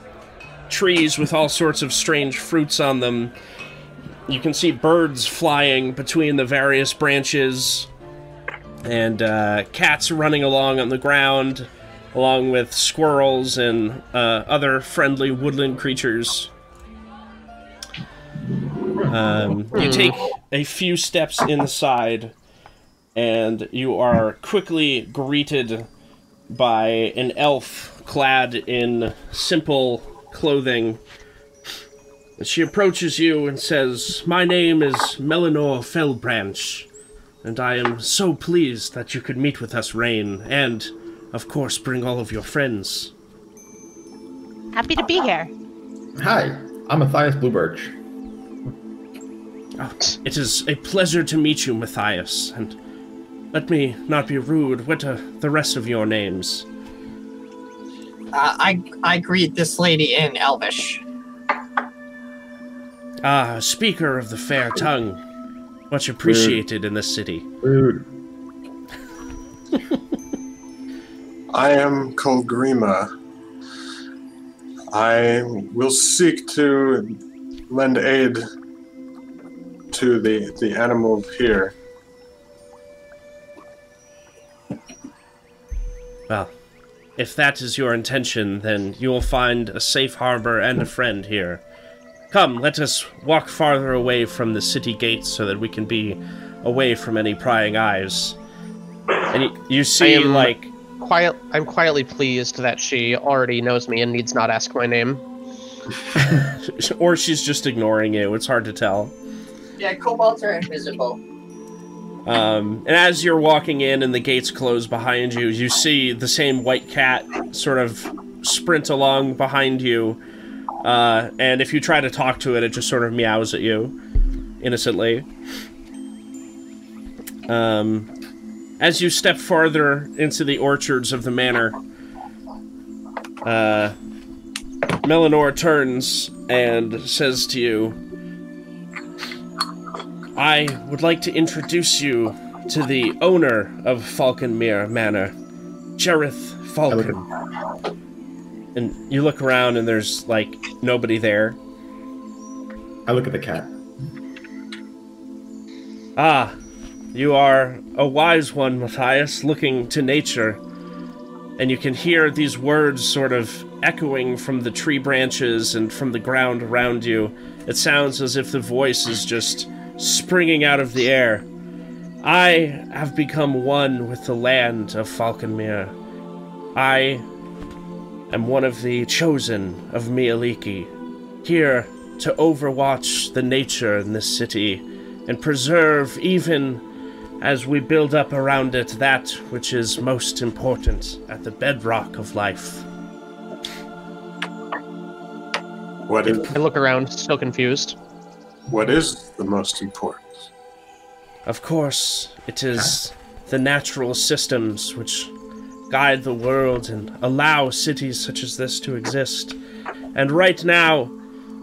trees with all sorts of strange fruits on them. You can see birds flying between the various branches, and cats running along on the ground, along with squirrels and other friendly woodland creatures. You take a few steps inside, and you are quickly greeted by an elf clad in simple clothing. She approaches you and says, "My name is Melanor Fellbranch, and I am so pleased that you could meet with us, Rain, and, of course, bring all of your friends." Happy to be here. Hi, I'm Matthias Bluebirch. Oh, it is a pleasure to meet you, Matthias, and let me not be rude, what are the rest of your names? I greet this lady in Elvish. Ah, speaker of the fair tongue. Much appreciated in this city. Rude. I am Kolgrima. I will seek to lend aid to the animal here. Well, if that is your intention, then you will find a safe harbor and a friend here. Come, let us walk farther away from the city gates so that we can be away from any prying eyes. And you see, I'm quietly pleased that she already knows me and needs not ask my name. Or she's just ignoring you, it's hard to tell. Yeah, kobolds are invisible. And as you're walking in and the gates close behind you, you see the same white cat sort of sprint along behind you. And if you try to talk to it, it just sort of meows at you, innocently. As you step farther into the orchards of the manor, Melanor turns and says to you, "I would like to introduce you to the owner of Falconmere Manor, Jareth Falcon." And you look around and there's, like, nobody there. I look at the cat. "Ah, you are a wise one, Matthias, looking to nature." And you can hear these words sort of echoing from the tree branches and from the ground around you. It sounds as if the voice is just springing out of the air. "I have become one with the land of Falconmere. I am one of the chosen of Mialiki, here to overwatch the nature in this city and preserve, even as we build up around it, that which is most important at the bedrock of life." I look around, still confused. What is the most important? Of course, it is the natural systems which guide the world and allow cities such as this to exist. And right now,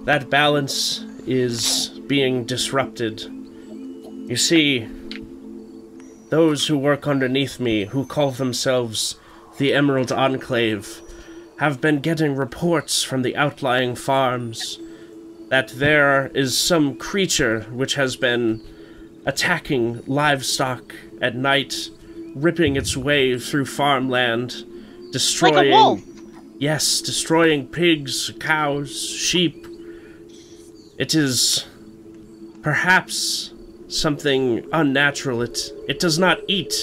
that balance is being disrupted. You see, those who work underneath me, who call themselves the Emerald Enclave, have been getting reports from the outlying farms that there is some creature which has been attacking livestock at night, ripping its way through farmland, destroying... Like a wolf! Yes, destroying pigs, cows, sheep. It is perhaps something unnatural. It does not eat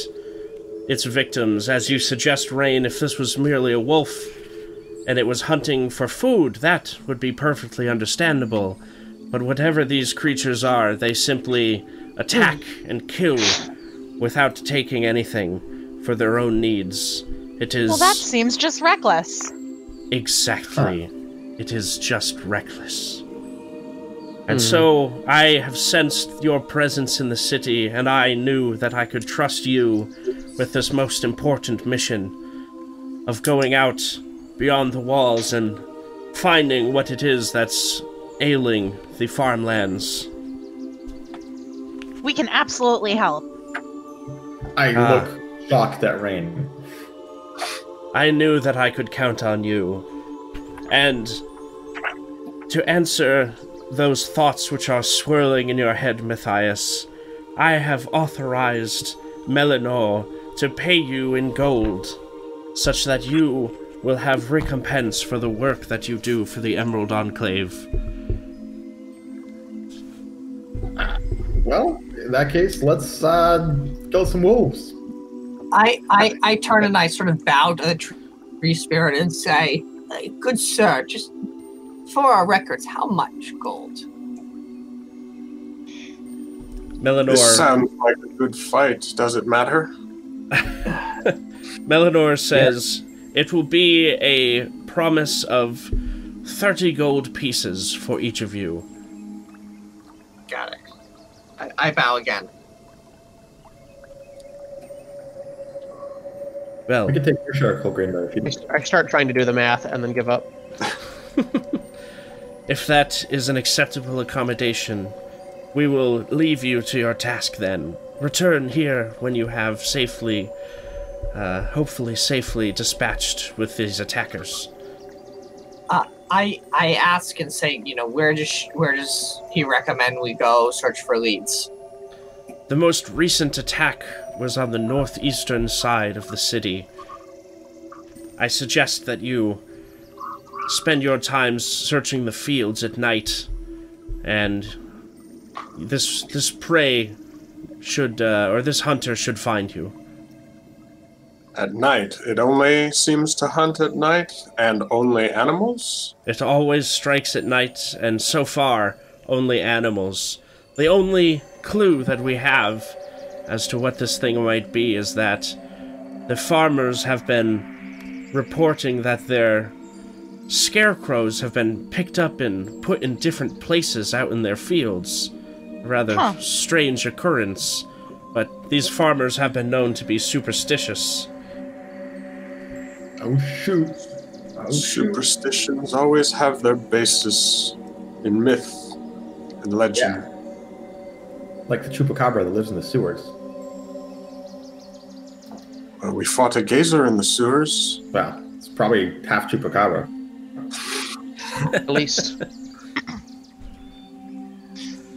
its victims, as you suggest, Rain. If this was merely a wolf and it was hunting for food, that would be perfectly understandable. But whatever these creatures are, they simply attack and kill without taking anything for their own needs. It is... Well, that seems just reckless. Exactly. It is just reckless. And so, I have sensed your presence in the city, and I knew that I could trust you with this most important mission of going out beyond the walls and finding what it is that's ailing the farmlands. We can absolutely help. I look shocked at Rain. I knew that I could count on you. And to answer those thoughts which are swirling in your head, Matthias, I have authorized Melanor to pay you in gold, such that you will have recompense for the work that you do for the Emerald Enclave. Well, in that case, let's kill some wolves. I turn and I sort of bow to the tree spirit and say, good sir, just for our records, how much gold? Melanor... This sounds like a good fight. Does it matter? Melanor says, it will be a promise of 30 gold pieces for each of you. Got it. I bow again. Well, We could take your share, Colgreen, but if you... I start trying to do the math and then give up. if that is an acceptable accommodation, we will leave you to your task then. Return here when you have safely, hopefully safely dispatched with these attackers. I ask and say, where does he recommend we go search for leads? The most recent attack was on the northeastern side of the city. I suggest that you spend your time searching the fields at night, and this prey should, or this hunter should find you. At night. It only seems to hunt at night, and only animals? It always strikes at night, and so far, only animals. The only clue that we have as to what this thing might be is that the farmers have been reporting that their scarecrows have been picked up and put in different places out in their fields. A rather strange occurrence, but these farmers have been known to be superstitious. Oh, shoot. Superstitions always have their basis in myth and legend. Yeah. Like the chupacabra that lives in the sewers. Well, we fought a gazer in the sewers. Well, it's probably half chupacabra. At least.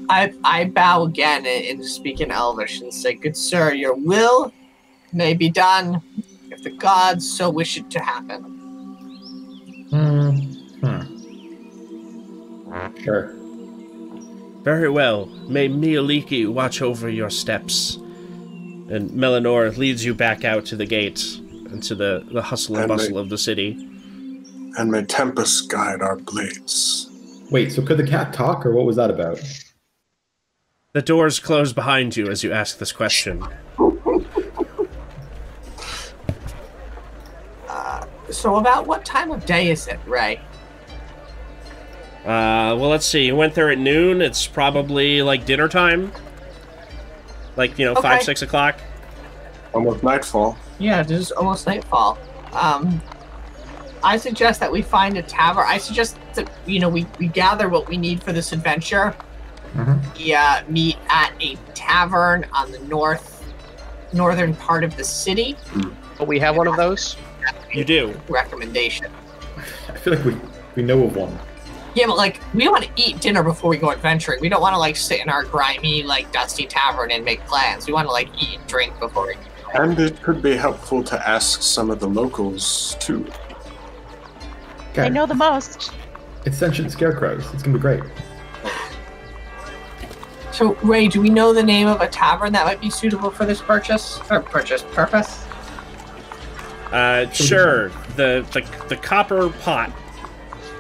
I bow again and speak in Elvish and say, good sir, your will may be done if the gods so wish it to happen. Sure. Very well. May Mialiki watch over your steps. And Melanor leads you back out to the gate, into the hustle and bustle of the city. And may Tempest guide our blades. Wait, so could the cat talk, or what was that about? The doors close behind you as you ask this question. So about what time of day is it, Ray? Well, let's see. You went there at noon. It's probably like dinner time. Like, 5, 6 o'clock. Almost nightfall. Yeah, it is almost nightfall. I suggest that we find a tavern. I suggest that, we gather what we need for this adventure. We meet at a tavern on the northern part of the city. But we have one of those? You do. Recommendation. I feel like we know of one. Yeah, but we want to eat dinner before we go adventuring. We don't want to sit in our grimy, dusty tavern and make plans. We want to eat and drink before we go. And it could be helpful to ask some of the locals too. I know the most. It's sentient scarecrows. It's gonna be great. So, Ray, do we know the name of a tavern that might be suitable for this purpose? Sure. The Copper Pot.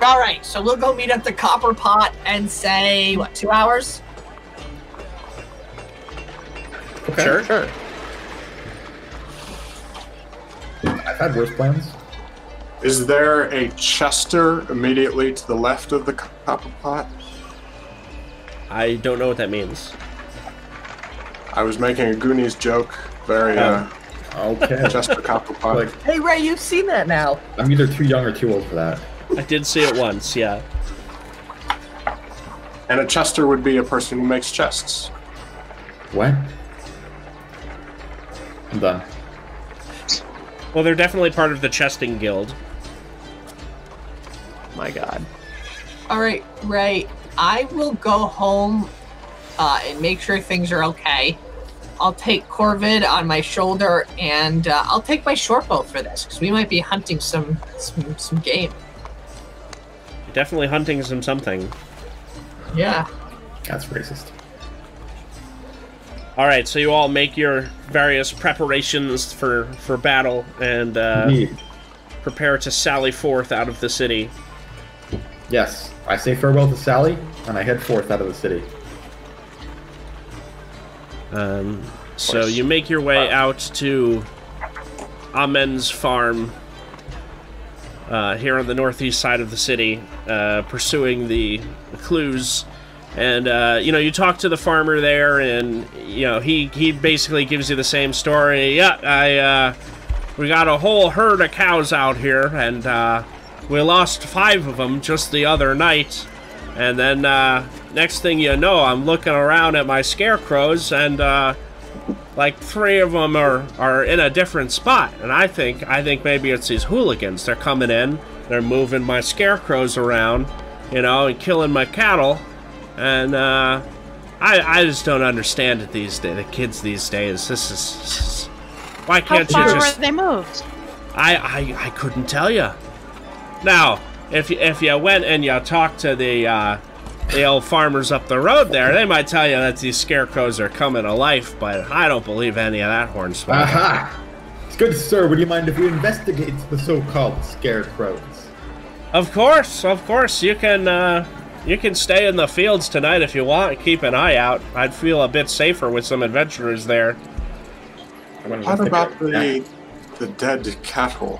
All right, so we'll go meet at the Copper Pot and say, 2 hours? Okay. Sure. I've had worse plans. Is there a Chester immediately to the left of the copper pot? I don't know what that means. I was making a Goonies joke. Very, Okay. Chester copper pot. Hey, Ray, you've seen that now. I'm either too young or too old for that. I did see it once, yeah. And a Chester would be a person who makes chests. What? I'm done. Well, they're definitely part of the Chesting Guild. My God. All right, Ray, I will go home and make sure things are okay. I'll take Corvid on my shoulder, and I'll take my shortbow for this, because we might be hunting some game. Definitely hunting something. Yeah. That's racist. Alright, so you all make your various preparations for battle, and prepare to sally forth out of the city. Yes, I say farewell to Sally, and I head forth out of the city. So you make your way out to Amen's farm here on the northeast side of the city, pursuing the clues. And, you talk to the farmer there, and, he basically gives you the same story. Yeah, we got a whole herd of cows out here, and, we lost 5 of them just the other night. And then, next thing you know, I'm looking around at my scarecrows, and, 3 of them are in a different spot. And I think maybe it's these hooligans. They're coming in, they're moving my scarecrows around, and killing my cattle. And, I just don't understand it these days. The kids these days, this is why can't you just... How far were they moved? I couldn't tell you. Now, if you went and you talked to the old farmers up the road there, they might tell you that these scarecrows are coming to life, but I don't believe any of that hornswoggle. Aha! It's good, sir. Would you mind if we investigate the so-called scarecrows? Of course. You can stay in the fields tonight if you want. Keep an eye out. I'd feel a bit safer with some adventurers there. What about the dead cattle?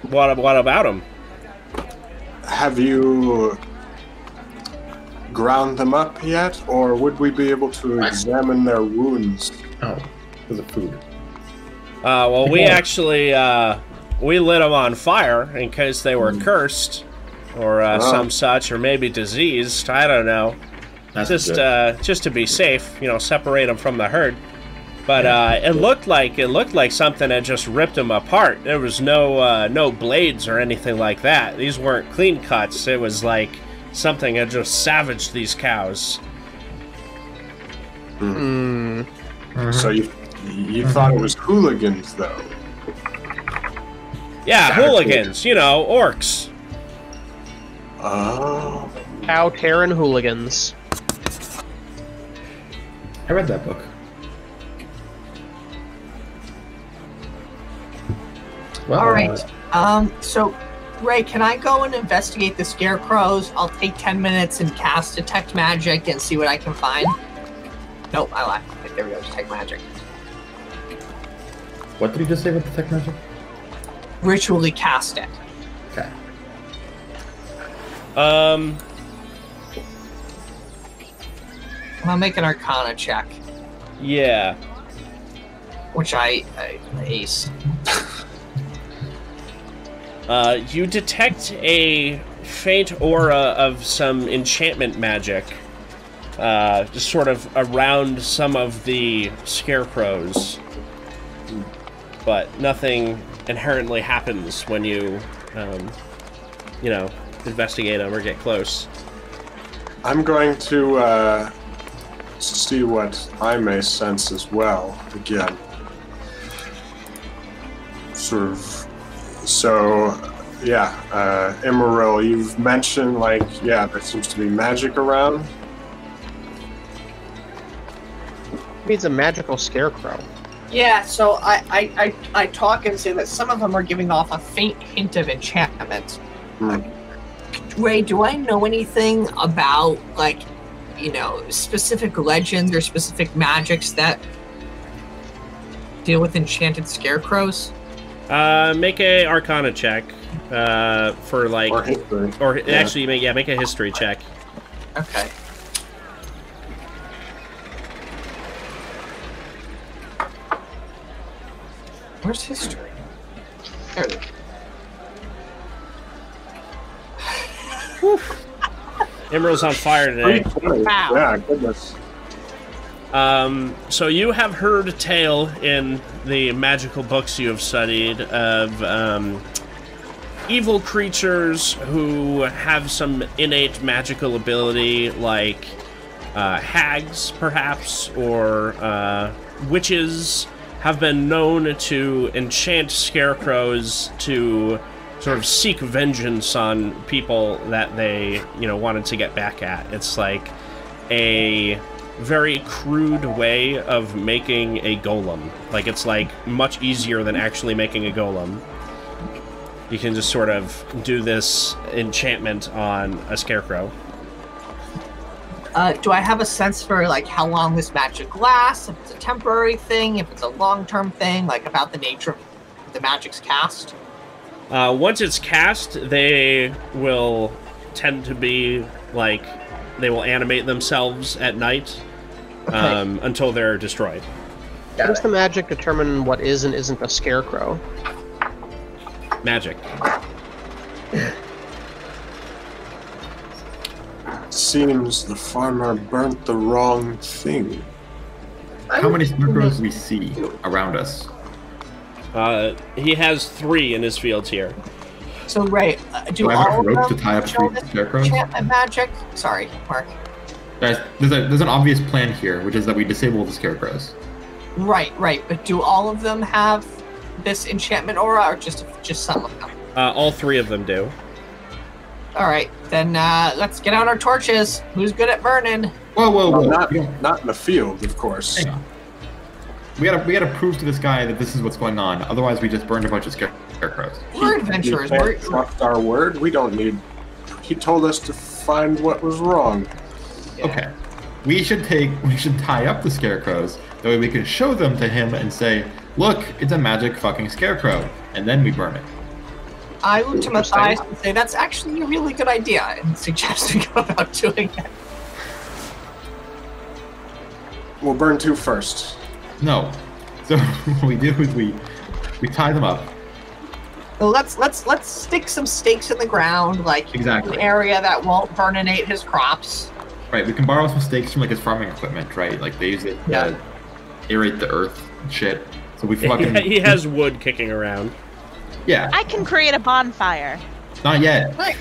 What about them? Have you ground them up yet, or would we be able to examine their wounds? Oh, because of food. Well, we actually we lit them on fire in case they were cursed, or some such, or maybe diseased. I don't know. That's just to be safe, separate them from the herd. But it looked like something had just ripped them apart. There was no blades or anything like that. These weren't clean cuts. It was like something had just savaged these cows. So you thought it was hooligans, though? Yeah, hooligans. Orcs. Oh. Cow Terran hooligans. I read that book. Well, All right. So, Ray, can I go and investigate the scarecrows? I'll take 10 minutes and cast Detect Magic and see what I can find. Nope, I lied. There we go, Detect Magic. What did you just say with Detect Magic? Ritually cast it. Okay. I'll make an Arcana check. Yeah. which I ace. You detect a faint aura of some enchantment magic, just sort of around some of the scarecrows, but nothing inherently happens when you, you know, investigate them or get close. I'm going to see what I may sense as well again. Sort of. So, yeah, Emerald, you've mentioned, like, yeah, there seems to be magic around. It's a magical scarecrow. Yeah, so I talk and say that some of them are giving off a faint hint of enchantment. Ray, do I know anything about, like, you know, specific legends or specific magics that deal with enchanted scarecrows? Make a Arcana check, for, like... Or history. Or actually, make a history check. Okay. Where's history? There it is. Emerald's on fire today. Wow. Yeah, goodness. So you have heard a tale in the magical books you have studied of evil creatures who have some innate magical ability, like hags, perhaps, or witches, have been known to enchant scarecrows to sort of seek vengeance on people that they, you know, wanted to get back at. It's like a very crude way of making a golem. Like, it's like much easier than actually making a golem. You can just sort of do this enchantment on a scarecrow. Do I have a sense for, like, how long this magic lasts? If it's a temporary thing, if it's a long-term thing, like, about the nature of the magic's cast? Once it's cast, they will tend to be, like, they will animate themselves at night, until they're destroyed. How does the magic determine what is and isn't a scarecrow? Magic. Seems the farmer burnt the wrong thing. How many scarecrows do we see around us? He has 3 in his fields here. So, Ray, do I have all enough rope of to them tie up show 3 this scarecrows? enchantment magic? Sorry, Mark. Guys, there's an obvious plan here, which is that we disable the scarecrows. Right, but do all of them have this enchantment aura, or just some of them? All 3 of them do. All right, then let's get out our torches. Who's good at burning? Whoa! Well, not in the field, of course. Hang on. We gotta prove to this guy that this is what's going on. Otherwise, we just burned a bunch of scarecrows. We're adventurers. We can't trust our word. We don't need. He told us to find what was wrong. Yeah. Okay. We should tie up the scarecrows. That way we can show them to him and say, look, it's a magic fucking scarecrow. And then we burn it. I look to Matthias and say, that's actually a really good idea, and suggest we go about doing it. We'll burn 2 first. No. So what we do is we tie them up. Well, let's stick some stakes in the ground, like Exactly. an area that won't burninate his crops. Right, we can borrow some stakes from like his farming equipment, right? Like they use it to aerate the earth and shit. So we fucking He has wood kicking around. Yeah. I can create a bonfire. Not yet. Right.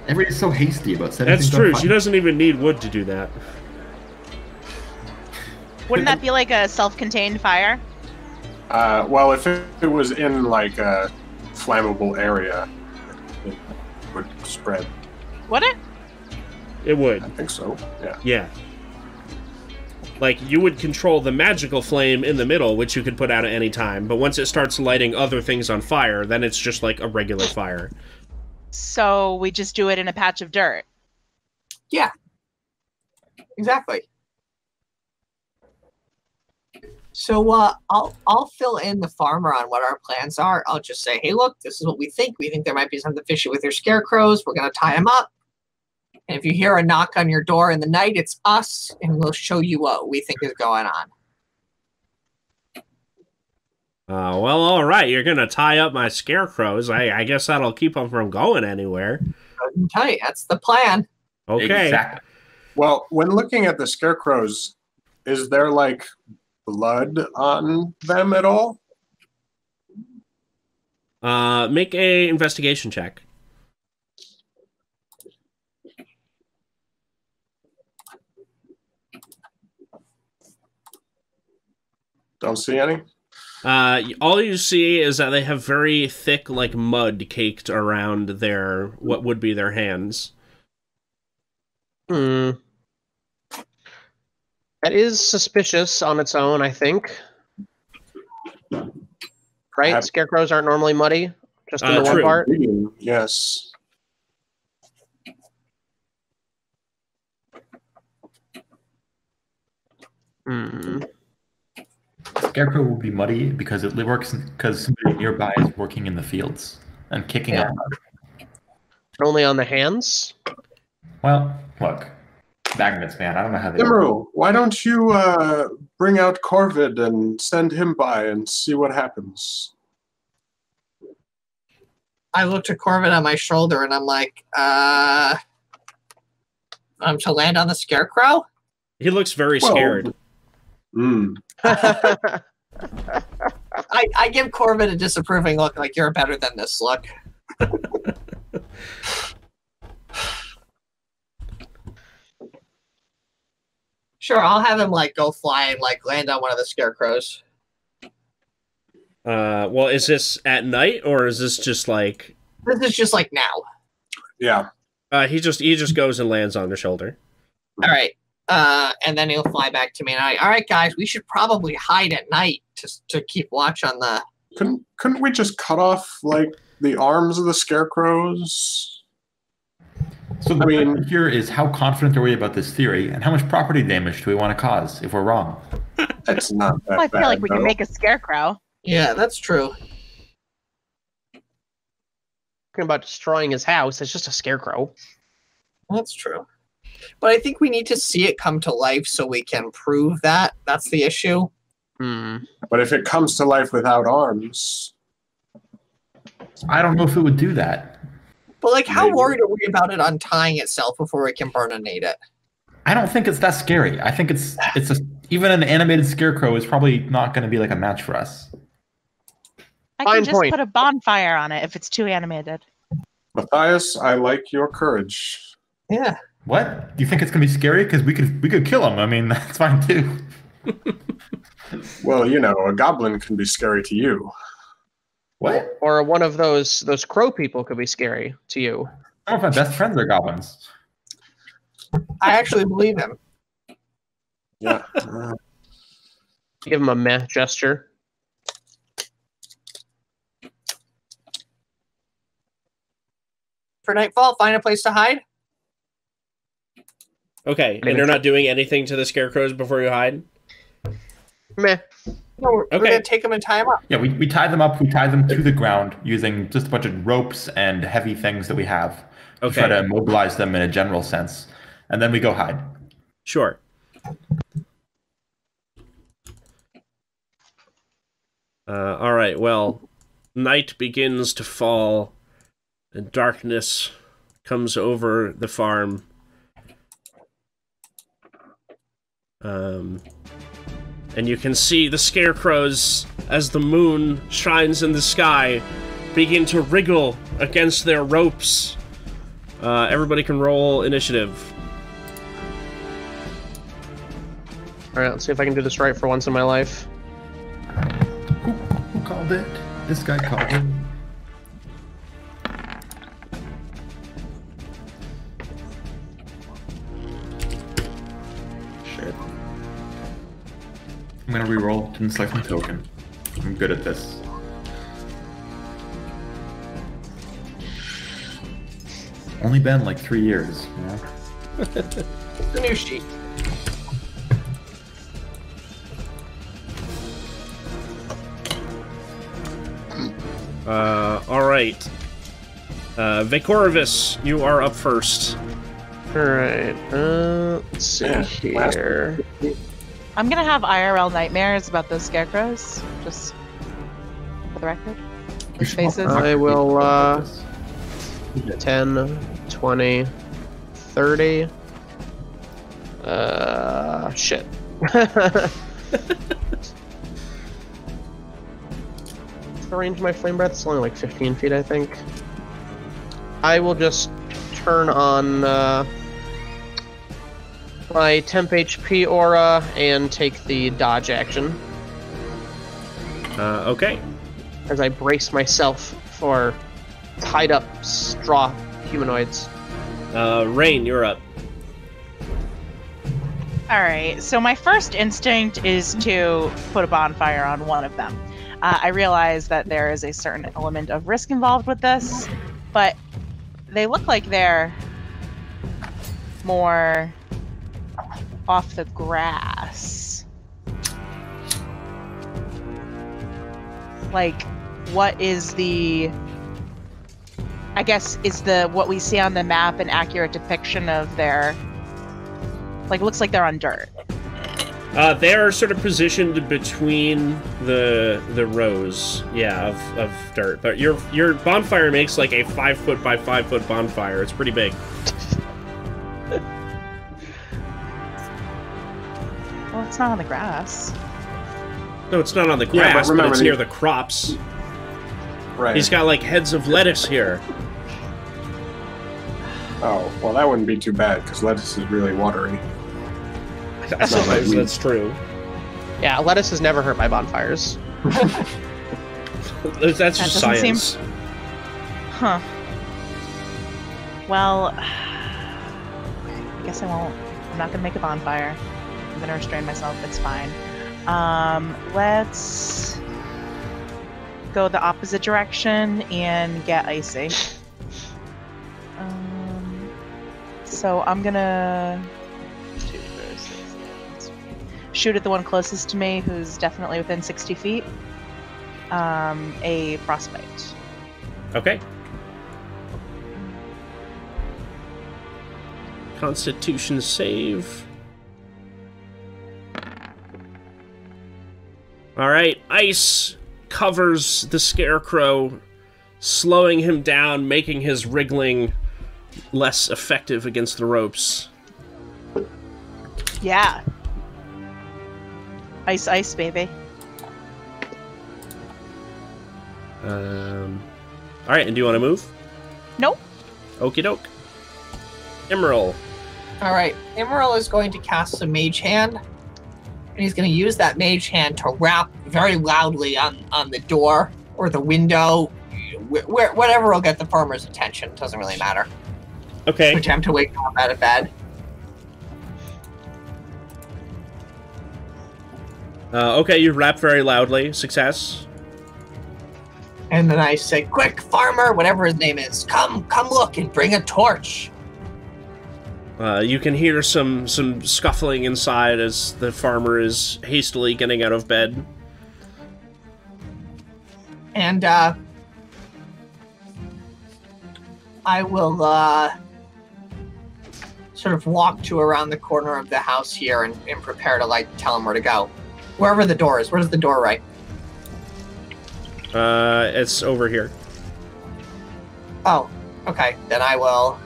Everybody's so hasty about setting That's things true. on fire. She doesn't even need wood to do that. Wouldn't that be like a self-contained fire? Well, if it was in like a flammable area, it would spread. Would it? It would. I think so. Yeah. Yeah. Like, you would control the magical flame in the middle, which you could put out at any time, but once it starts lighting other things on fire, then it's just like a regular fire. So we just do it in a patch of dirt. Yeah. Exactly. So I'll fill in the farmer on what our plans are. I'll just say, hey, look, this is what we think. We think there might be something fishy with your scarecrows. We're gonna tie them up, And if you hear a knock on your door in the night, it's us, and we'll show you what we think is going on. Well, all right. You're gonna tie up my scarecrows. I guess that'll keep them from going anywhere. Couldn't tell you. That's the plan. Okay. Exactly. Well, when looking at the scarecrows, is there like blood on them at all? Make a investigation check. Don't see any. All you see is that they have very thick, like, mud caked around their what would be their hands. That is suspicious on its own, I think. Right? Scarecrows aren't normally muddy, just in the one true. part. Yes. Scarecrow will be muddy because it works because somebody nearby is working in the fields and kicking up. Only on the hands? Well, look, magnets, man. I don't know how they. Imru, why don't you bring out Corvid and send him by and see what happens? I looked at Corvid on my shoulder, and I'm like, I'm to land on the scarecrow? He looks very scared. I give Corvid a disapproving look, like, you're better than this look. Sure, I'll have him, like, go fly and, like, land on one of the scarecrows. Well, is this at night, or is this just, like... This is just, like, now. Yeah. He just goes and lands on the shoulder. All right. And then he'll fly back to me. And all right, guys, we should probably hide at night to keep watch on the... Couldn't we just cut off, like, the arms of the scarecrows? So the question here is, how confident are we about this theory, and how much property damage do we want to cause if we're wrong? That's not that I bad, feel like we can though. make a scarecrow. Yeah, that's true. Talking about destroying his house, it's just a scarecrow. That's true. But I think we need to see it come to life so we can prove that. That's the issue. But if it comes to life without arms... I don't know if it would do that. But, like, how Maybe. worried are we about it untying itself before we can burninate it? I don't think it's that scary. I think even an animated scarecrow is probably not going to be like a match for us. I Fine can just point. put a bonfire on it if it's too animated. Matthias, I like your courage. Yeah. What? Do you think it's going to be scary? Because we could kill him. I mean, that's fine too. Well, you know, a goblin can be scary to you. What? Or one of those crow people could be scary to you. Some of my best friends are goblins. I actually believe him. Yeah. Give him a meh gesture. For nightfall, find a place to hide. Okay, and you're not doing anything to the scarecrows before you hide? Meh. No, we're Okay. going to take them and tie them up. Yeah, we tie them up. We tie them to the ground using just a bunch of ropes and heavy things that we have. To try to immobilize them in a general sense. And then we go hide. Sure. All right, well, night begins to fall, and darkness comes over the farm. And you can see the scarecrows, as the moon shines in the sky, begin to wriggle against their ropes. Everybody can roll initiative. Alright, let's see if I can do this right for once in my life. Who called it? This guy called it. Shit. I'm gonna reroll. Didn't select my token. I'm good at this. Only been like 3 years, you know? The new sheet. Alright. Vekorovus, you are up first. Alright, let's see here. I'm gonna have IRL nightmares about those scarecrows, just for the record. Those faces. I will, 10, 20, 30. Shit. The range of my flame breath is only like 15 feet, I think. I will just turn on my temp HP aura and take the dodge action Okay. as I brace myself for tied up straw humanoids. Rain, you're up. Alright, so my first instinct is to put a bonfire on one of them. I realize that there is a certain element of risk involved with this, but they look like they're more off the grass. Like, what is the... I guess, is what we see on the map an accurate depiction of their... Like, it looks like they're on dirt. They are sort of positioned between the rows, yeah, of dirt. But your bonfire makes like a 5 foot by 5 foot bonfire. It's pretty big. Well, it's not on the grass. No, it's not on the Yeah, but grass, but remember it's the- near the crops. Right. He's got like heads of lettuce here. Oh, well, that wouldn't be too bad because lettuce is really watery. I suppose we- that's true. Yeah, lettuce is never hurt by bonfires. That's just doesn't science. seem- Huh. Well, I guess I won't. I'm not gonna make a bonfire. I'm gonna restrain myself. It's fine. Let's go the opposite direction and get icy. So I'm gonna shoot at the one closest to me, who's definitely within 60 feet. A frostbite. Okay. Constitution save. Alright, ice covers the scarecrow, slowing him down, making his wriggling less effective against the ropes. Yeah. Ice, ice, baby. Alright, and do you want to move? Nope. Okie doke. Emerald. All right, Emerald is going to cast a Mage Hand, and he's going to use that Mage Hand to rap very loudly on the door or the window, whatever will get the farmer's attention. Doesn't really matter. Okay. Attempt to wake him up out of bed. Okay, you rap very loudly. Success. And then I say, "Quick, farmer, whatever his name is, come look and bring a torch." You can hear some scuffling inside as the farmer is hastily getting out of bed. And I will sort of walk to around the corner of the house here and prepare to like tell him where to go. Wherever the door is. Where's the door, right? It's over here. Oh, okay. Then I'll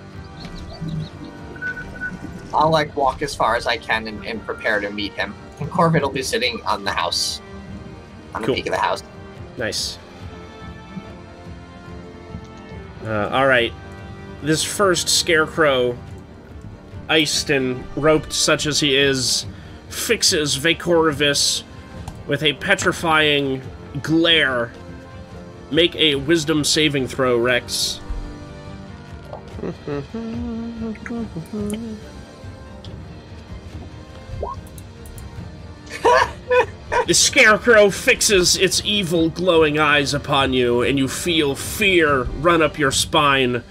like walk as far as I can and prepare to meet him. And Corvid will be sitting on the house. On the Cool. peak of the house. Nice. Alright. This first scarecrow, iced and roped such as he is, fixes Vacorivus with a petrifying glare. Make a wisdom saving throw, Rex. The scarecrow fixes its evil glowing eyes upon you, and you feel fear run up your spine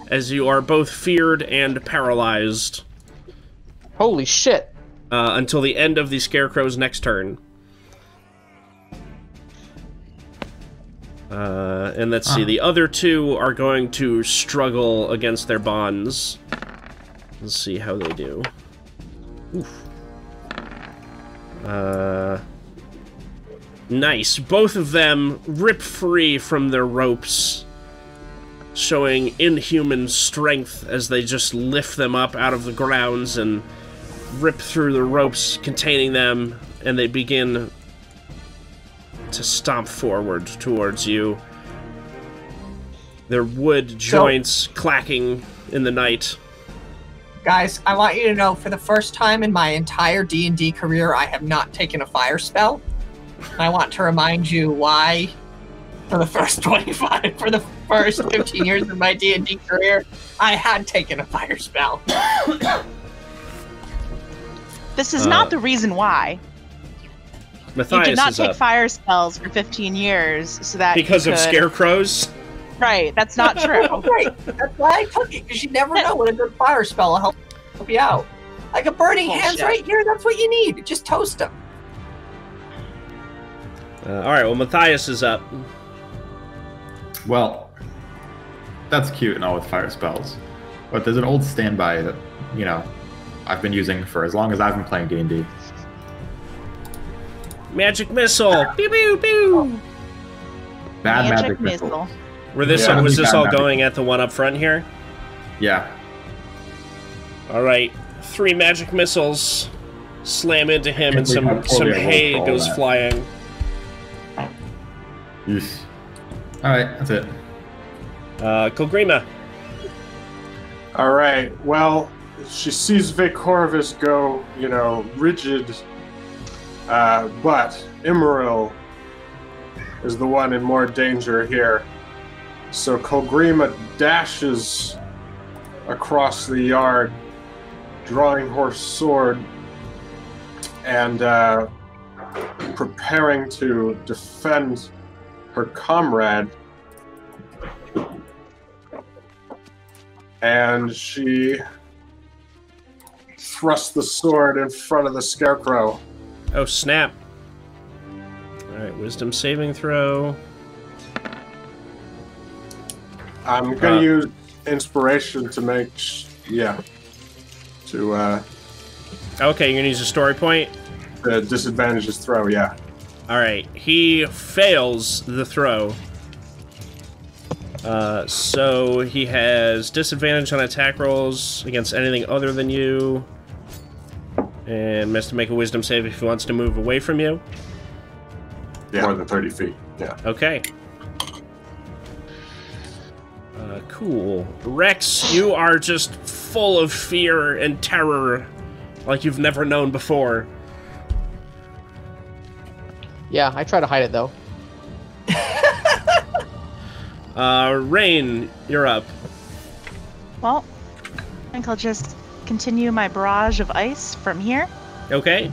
as you are both feared and paralyzed. Holy shit. Until the end of the scarecrow's next turn. And let's see, the other two are going to struggle against their bonds. Let's see how they do. Oof. Nice. Both of them rip free from their ropes, showing inhuman strength as they just lift them up out of the grounds and rip through the ropes containing them, and they begin to stomp forward towards you. Their wood joints clacking in the night. Guys, I want you to know, for the first time in my entire D&D career, I have not taken a fire spell. And I want to remind you why, for the first 15 years of my D&D career, I had taken a fire spell. This is not the reason why. Matthias you did not is take up. fire spells for 15 years so that Because you of could... scarecrows? Right, that's not true. Right, that's why I took it, because you never know when a good fire spell will help you out. Like a burning hand's Bullshit. right here, that's what you need. Just toast them. Alright, well, Matthias is up. Well, that's cute and all with fire spells, but there's an old standby that, you know, I've been using for as long as I've been playing D&D. Magic missile! Pew pew pew! Bad magic missile. Was this Bad all magic. going at the one up front here? Yeah. Alright, 3 magic missiles slam into him and some hay goes flying. Yes. Alright, that's it. Kolgrima. All right. Well, she sees Vacorvis go, you know, rigid, but Imril is the one in more danger here. So Kolgrima dashes across the yard, drawing her sword, and preparing to defend her comrade. And she thrusts the sword in front of the scarecrow. Oh, snap. Alright, wisdom saving throw. I'm gonna use inspiration to make, Okay, you're gonna use a story point? the disadvantages throw, yeah. Alright, he fails the throw. So he has disadvantage on attack rolls against anything other than you. And has to make a wisdom save if he wants to move away from you. Yeah. More than 30 feet, yeah. Okay. Cool. Rex, you are just full of fear and terror like you've never known before. Yeah, I try to hide it though. Rain, you're up. Well, I think I'll just continue my barrage of ice from here. Okay.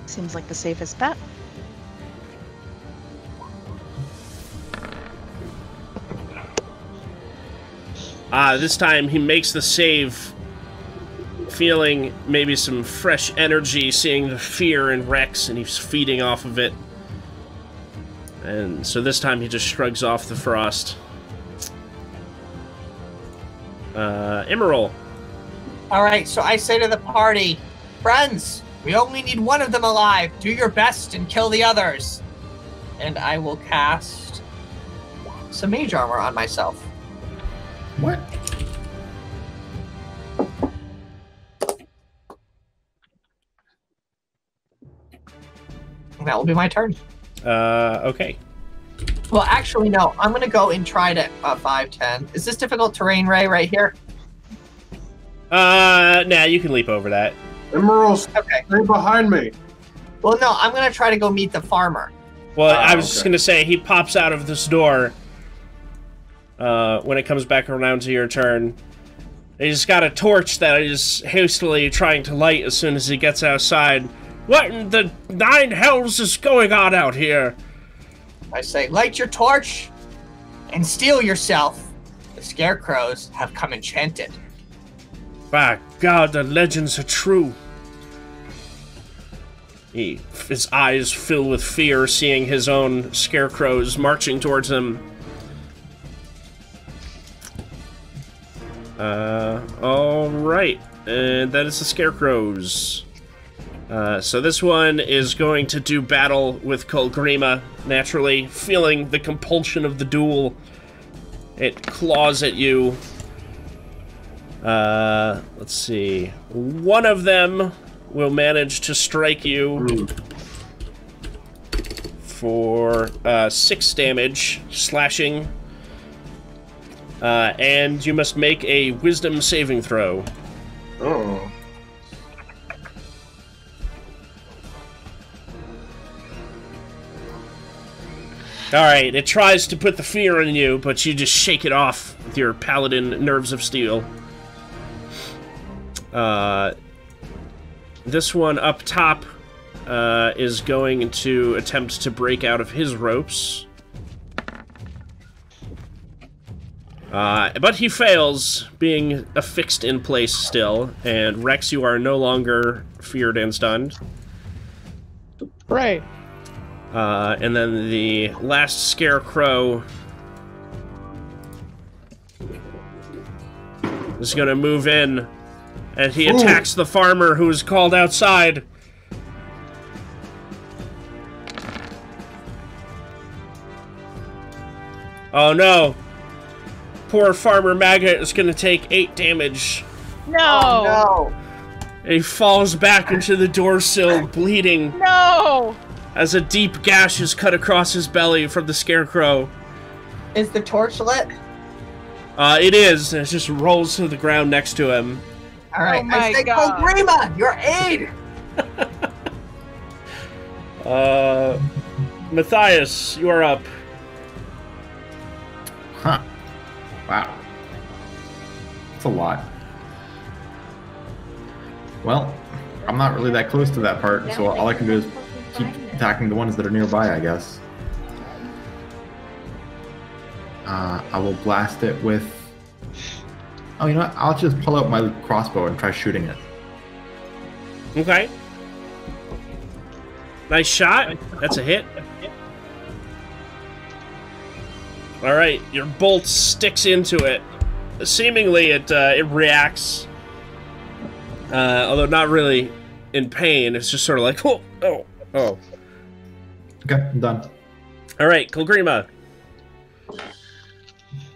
Seems like the safest bet. This time he makes the save, feeling maybe some fresh energy, seeing the fear in Rex, and he's feeding off of it. And so this time he just shrugs off the frost. Emerald. Alright, so I say to the party, friends, we only need one of them alive. Do your best and kill the others. And I will cast some mage armor on myself. What? And that will be my turn. Okay. Well, actually, no. I'm going to go and try to 5, 10. Is this difficult terrain, Ray, right here? Nah, you can leap over that. Emerald, Okay. stay behind me. Well, no, I'm going to try to go meet the farmer. Well, Oh, I was just okay. gonna say, he pops out of this door when it comes back around to your turn. He's got a torch that he's hastily trying to light as soon as he gets outside. What in the 9 hells is going on out here? I say, light your torch and steel yourself. The scarecrows have come enchanted. By God, the legends are true. His eyes fill with fear, seeing his own scarecrows marching towards him. All right, and that is the scarecrows. So this one is going to do battle with Kolgrima, naturally, feeling the compulsion of the duel. It claws at you. Let's see. One of them will manage to strike you for 6 damage, slashing. And you must make a wisdom saving throw. Oh. Alright, it tries to put the fear in you, but you just shake it off with your paladin nerves of steel. This one up top is going to attempt to break out of his ropes. But he fails, being affixed in place still, and Rex, you are no longer feared and stunned. Hooray! And then the last scarecrow is going to move in, and he attacks the farmer who is called outside. Oh no! Poor farmer Maggot is going to take 8 damage. No! Oh, no. And he falls back into the door sill, bleeding. No! As a deep gash is cut across his belly from the scarecrow. Is the torch lit? It is, and it just rolls to the ground next to him. All right, Oh my I say, God. Kolgrima, your aid! Matthias, you are up. Huh. Wow. That's a lot. Well, I'm not really that close to that part, so all I can do is keep attacking the ones that are nearby, I guess. I will blast it with... Oh, you know what? I'll just pull out my crossbow and try shooting it. Okay. Nice shot. That's a hit. Alright, your bolt sticks into it. Seemingly, it reacts. Although not really in pain. It's just sort of like, oh. Okay, I'm done. Alright, Kolgrima.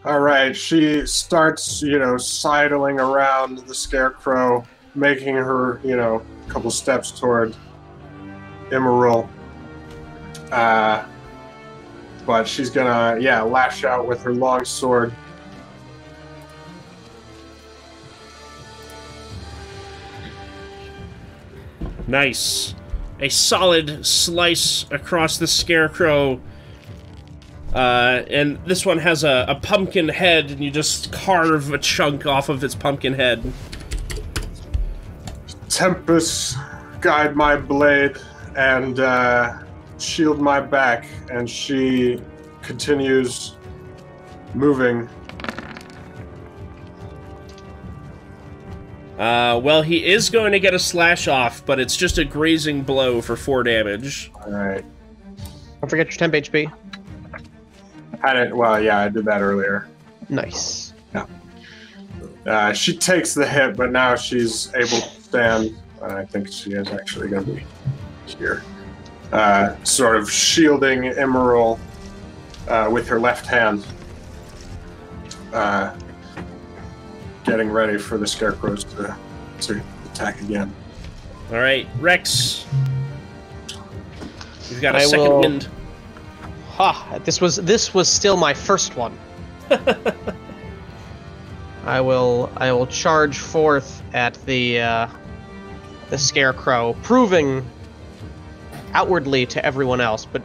Alright, she starts, sidling around the scarecrow, making her, a couple steps toward Emerald. But she's gonna, lash out with her long sword. Nice. A solid slice across the scarecrow. And this one has a pumpkin head, and you just carve a chunk off of its pumpkin head. Tempest, guide my blade, and shield my back, and she continues moving. Well, he is going to get a slash off, but it's just a grazing blow for 4 damage. Alright. Don't forget your temp HP. I did that earlier. Nice. She takes the hit, but now she's able to stand. I think she is actually going to be here. Sort of shielding Emerald with her left hand. Getting ready for the scarecrows to attack again. Alright, Rex. You've got a second wind. Ha! This was still my first one. I will charge forth at the scarecrow, proving outwardly to everyone else, but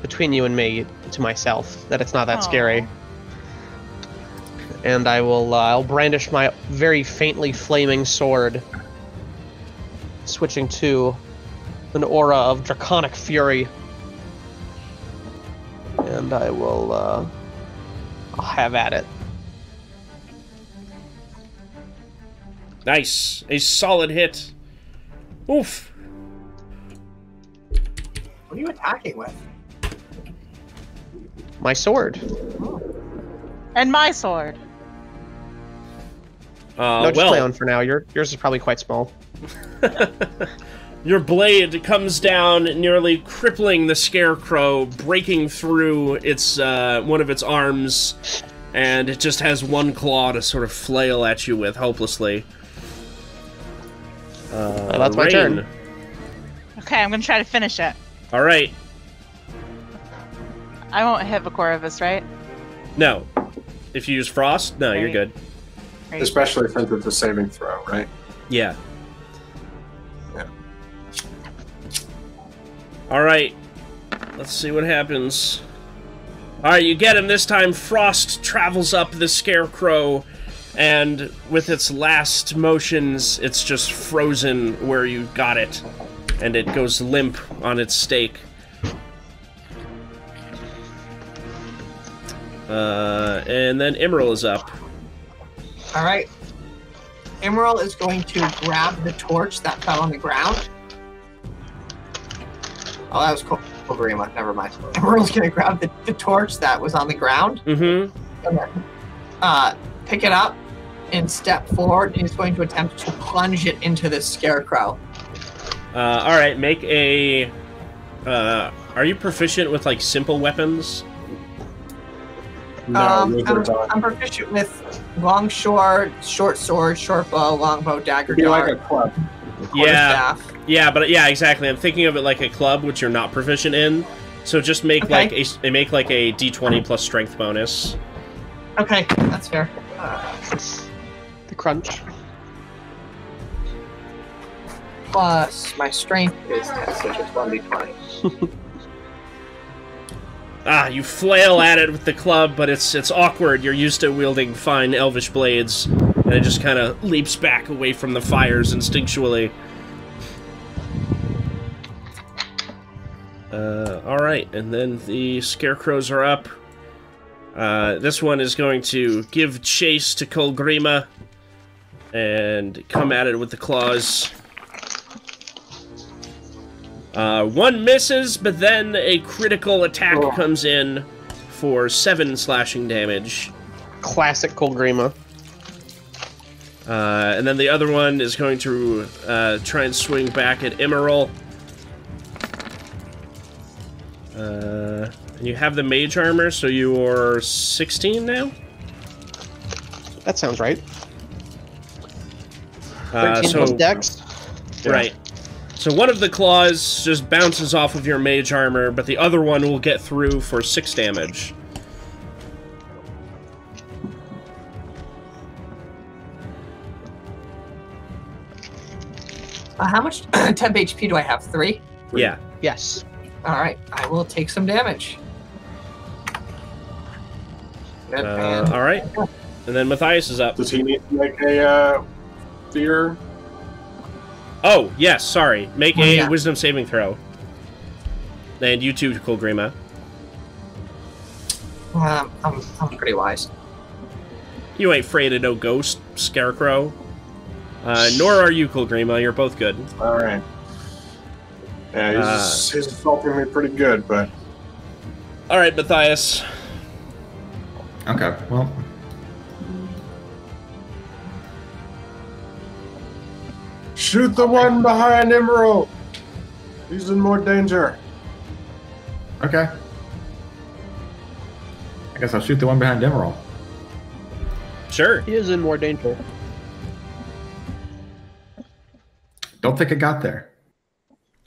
between you and me, to myself, that it's not that scary. And I'll brandish my very faintly flaming sword, switching to an aura of draconic fury. And I'll have at it. Nice. A solid hit. Oof. What are you attacking with? My sword. And my sword. No, just well, play on for now. Yours is probably quite small. your blade comes down, nearly crippling the scarecrow, breaking through its one of its arms, and it just has one claw to sort of flail at you with hopelessly. That's my turn. Okay, I'm gonna try to finish it. All right. I won't hit Vakorovus, right? No. If you use frost, no, you're good. Great. Especially since it's a saving throw, right? Yeah. Yeah. All right. Let's see what happens. All right, you get him this time. Frost travels up the scarecrow, and with its last motions, it's just frozen where you got it, and it goes limp on its stake. And then Emerald is up. All right. Emerald is going to grab the torch that fell on the ground. Oh, that was Kogrima. Never mind. Emerald's going to grab the torch that was on the ground. Mm-hmm. Pick it up and step forward, and he's going to attempt to plunge it into the scarecrow. All right, make a... are you proficient with, like, simple weapons? No, I'm proficient with long sword, short sword, short bow, long bow, dagger, be dart, like a club. quarterstaff. Yeah, but yeah, exactly. I'm thinking of it like a club, which you're not proficient in. So just make like a D20 plus strength bonus. Okay, that's fair. The crunch. Plus my strength is 10, so it's 1d20. You flail at it with the club, but it's awkward. You're used to wielding fine elvish blades, and it just kind of leaps back away from the fires instinctually. Alright, and then the scarecrows are up. This one is going to give chase to Kogrima and come at it with the claws. One misses, but then a critical attack comes in for 7 slashing damage. Classic Kogrima. And then the other one is going to try and swing back at Emerald. You have the mage armor, so you're 16 now? That sounds right. 13 plus dex. Right. So one of the claws just bounces off of your mage armor, but the other one will get through for 6 damage. How much temp HP do I have? 3? Yeah. Yes. Alright, I will take some damage. Alright. And then Matthias is up. Does he need to make a fear? Oh, yes, sorry. Make a wisdom saving throw. And you too, Kogrima. I'm pretty wise. You ain't afraid of no ghost, Scarecrow. Nor are you, Kogrima. You're both good. Alright. Yeah, he's assaulting me pretty good, but... Alright, Matthias. Okay, well... Shoot the one behind Emerald! He's in more danger. Okay. I guess I'll shoot the one behind Emerald. Sure. He is in more danger. Don't think it got there.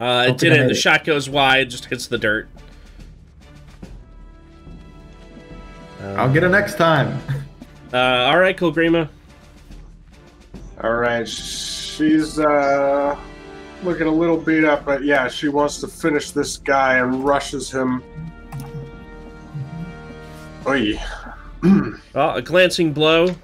It didn't. The shot goes wide, just hits the dirt. I'll get it next time. Alright, Kogrima. Alright, she's looking a little beat up, but yeah, she wants to finish this guy and rushes him. Oy. Well, a glancing blow.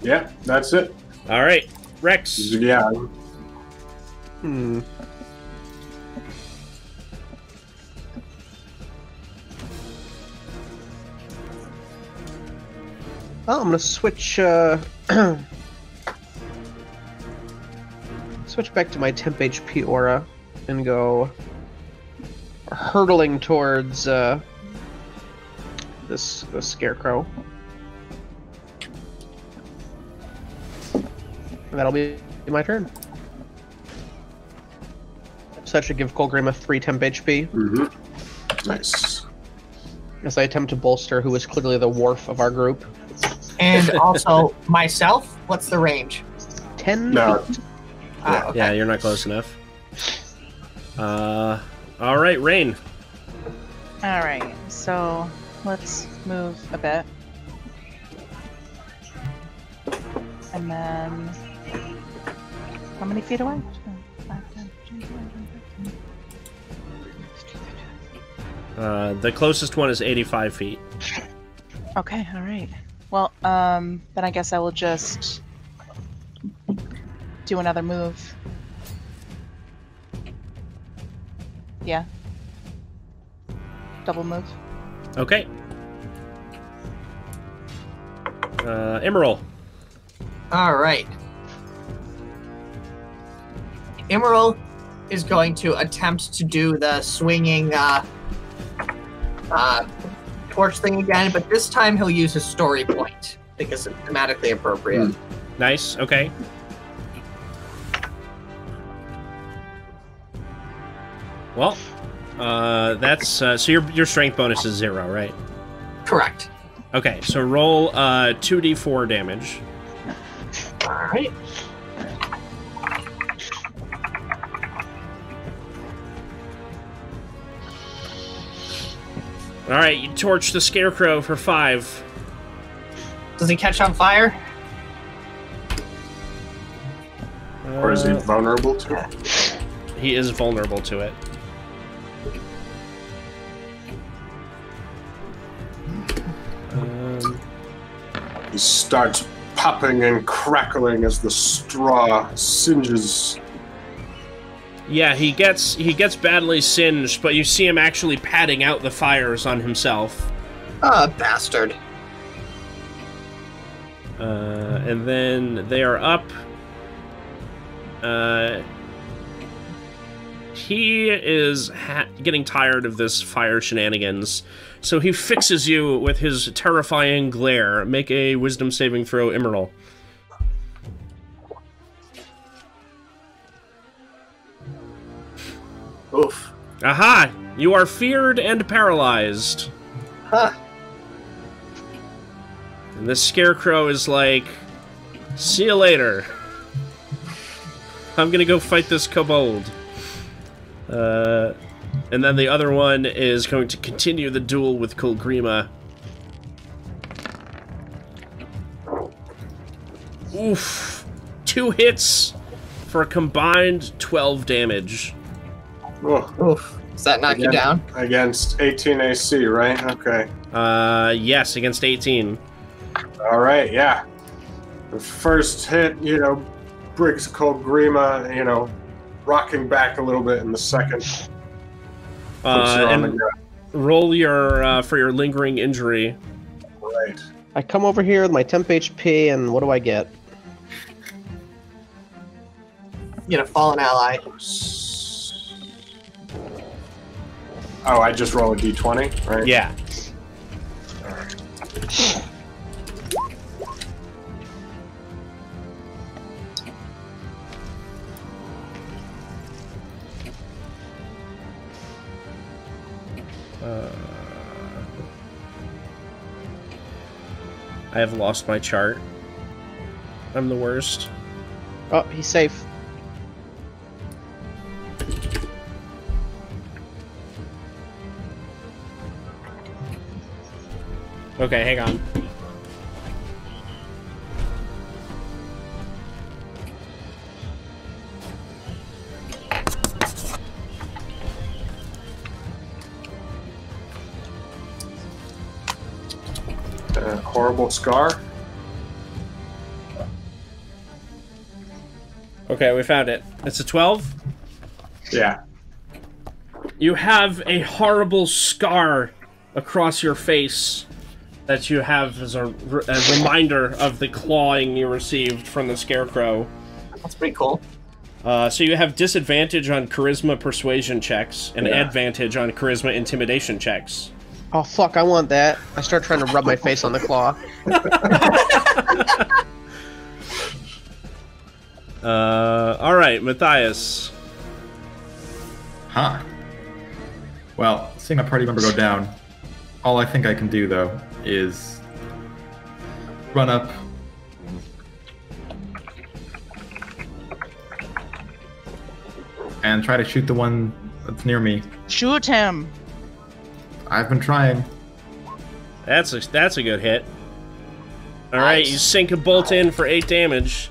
Yeah, that's it. Alright, Rex. Yeah. Hmm. Well, I'm gonna switch. I'm switch back to my temp HP aura and go hurtling towards this scarecrow. And that'll be my turn. So that should give Colgrima 3 temp HP. Mm-hmm. Nice. As I attempt to bolster who is clearly the dwarf of our group. And also myself. What's the range? 10 No. feet. Okay. Yeah, you're not close enough. All right, Rain. All right, so let's move a bit. And then, how many feet away? 5, 10, 15, The closest one is 85 feet. Okay, all right. Well, then I guess I will just do another move. Yeah. Double move. Okay. Emerald. All right. Emerald is going to attempt to do the swinging torch thing again, but this time he'll use his story point because it's thematically appropriate. Nice. Okay. Well, that's so your strength bonus is 0, right? Correct. Okay, so roll 2d4 damage. All right. All right, you torch the scarecrow for 5. Does he catch on fire? Or is he vulnerable to it? He is vulnerable to it. He starts popping and crackling as the straw singes. Yeah, he gets badly singed, but you see him actually patting out the fires on himself. Bastard. And then they are up. He is getting tired of this fire shenanigans, so he fixes you with his terrifying glare. Make a wisdom saving throw, Emerald. Oof. Aha! You are feared and paralyzed. Huh. And this scarecrow is like, see you later. I'm gonna go fight this kobold. And then the other one is going to continue the duel with Colgrima. Oof. 2 hits for a combined 12 damage. Oh, Oof. Does that knock you down? against 18 AC, right? Okay. Yes, against 18. All right, yeah. The first hit, brings Colgrima, rocking back a little bit, in the second. Puts her on the And ground. roll your for your lingering injury. Right. I come over here with my temp HP, and what do I get? You get a fallen ally. Oh, I just roll a d20, right? Yeah. I have lost my chart. I'm the worst. Oh, he's safe. Okay, hang on. Horrible scar. Okay, we found it. It's a 12. Yeah. You have a horrible scar across your face that you have as a reminder of the clawing you received from the scarecrow. That's pretty cool. So you have disadvantage on charisma persuasion checks and advantage on charisma intimidation checks. Oh, fuck, I want that. I start trying to rub my face on the claw. Alright, Matthias. Huh. Well, seeing my party member go down, all I think I can do, though, is run up. And try to shoot the one that's near me. Shoot him. I've been trying. That's a good hit. Alright, you sink a bolt in for 8 damage.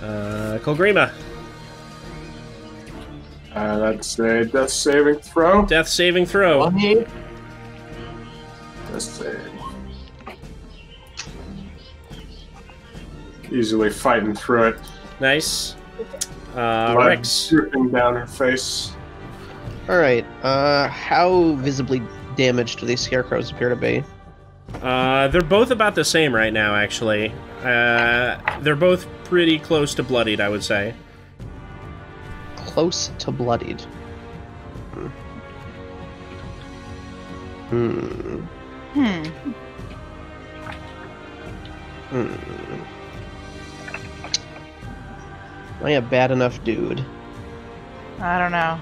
Kolgrima. That's a death saving throw. Death saving throw. Let's see. Easily fighting through it. Nice. Blood Rex. dripping down her face. Alright, how visibly damaged do these scarecrows appear to be? They're both about the same right now, actually. They're both pretty close to bloodied, I would say. Close to bloodied. Am I a bad enough dude? I don't know.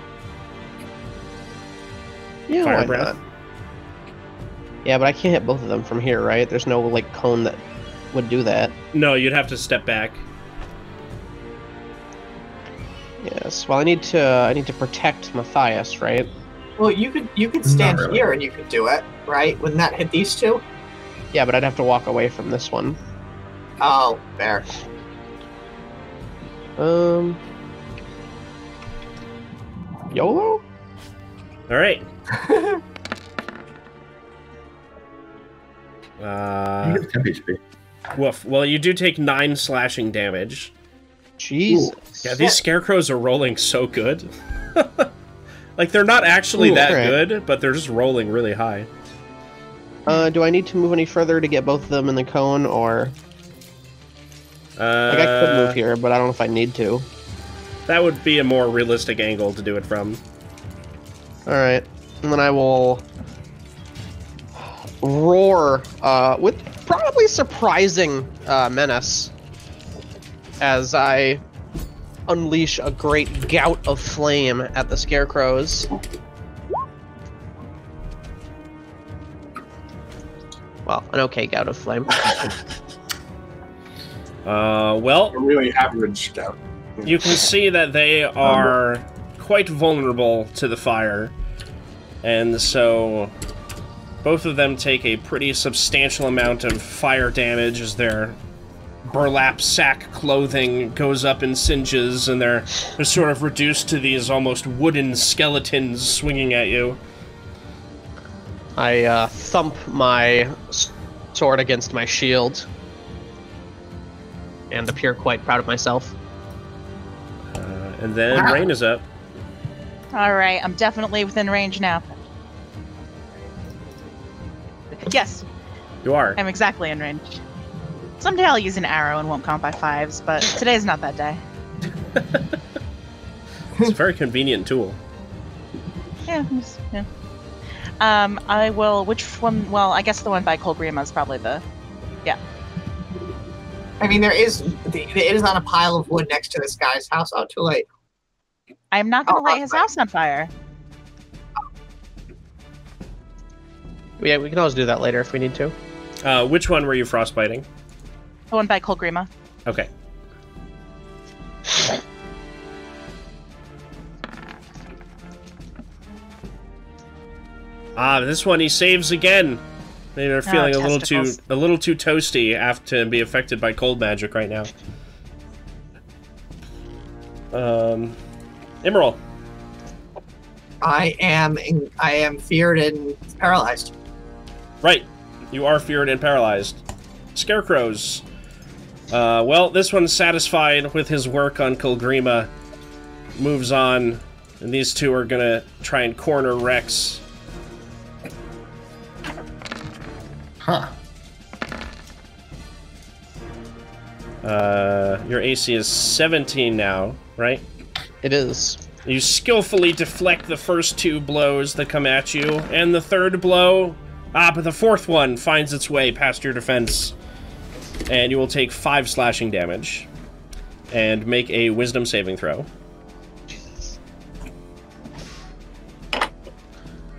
Yeah, Fire why breath. not? Yeah, but I can't hit both of them from here, right? There's no, like, cone that would do that. No, you'd have to step back. Yes, well, I need to protect Matthias, right? Well, you could stand really. here and you could do it, right? Wouldn't that hit these two? Yeah, but I'd have to walk away from this one. Oh, there. YOLO? Alright. You get 10 HP. Woof. Well, you do take 9 slashing damage. Jesus. Yeah, these scarecrows are rolling so good. Like, they're not actually that right. good, but they're just rolling really high. Do I need to move any further to get both of them in the cone, or... Like, I could move here, but I don't know if I need to. That would be a more realistic angle to do it from. Alright. And then I will... roar, with probably surprising, menace. As I unleash a great gout of flame at the scarecrows. Well, an okay gout of flame. Well, A really average scout. you can see that they are quite vulnerable to the fire. And so, both of them take a pretty substantial amount of fire damage as their burlap sack clothing goes up in singes, and they're sort of reduced to these almost wooden skeletons swinging at you. I thump my sword against my shield. And appear quite proud of myself. And then Rain is up. Alright, I'm definitely within range now. Yes, You are. I'm exactly in range. Someday I'll use an arrow and won't count by 5s, but today's not that day. It's a very convenient tool. Yeah. I will... Which one... Well, I guess the one by Kolgrima is probably the... Yeah. I mean, it is on a pile of wood next to this guy's house. Oh, too late. I'm not going to light his house on fire. Yeah, we can always do that later if we need to. Which one were you frostbiting? The one by Kolgrima. Okay. This one he saves again. They're feeling a little too toasty after be affected by cold magic right now. Emerald. I am feared and paralyzed. Right. You are feared and paralyzed. Scarecrows. Well, this one's satisfied with his work on Kolgrima. Moves on. And these two are gonna try and corner Rex. Huh. Your AC is 17 now, right? It is. You skillfully deflect the first 2 blows that come at you, and the third blow, but the fourth one finds its way past your defense, and you will take 5 slashing damage, and make a wisdom saving throw.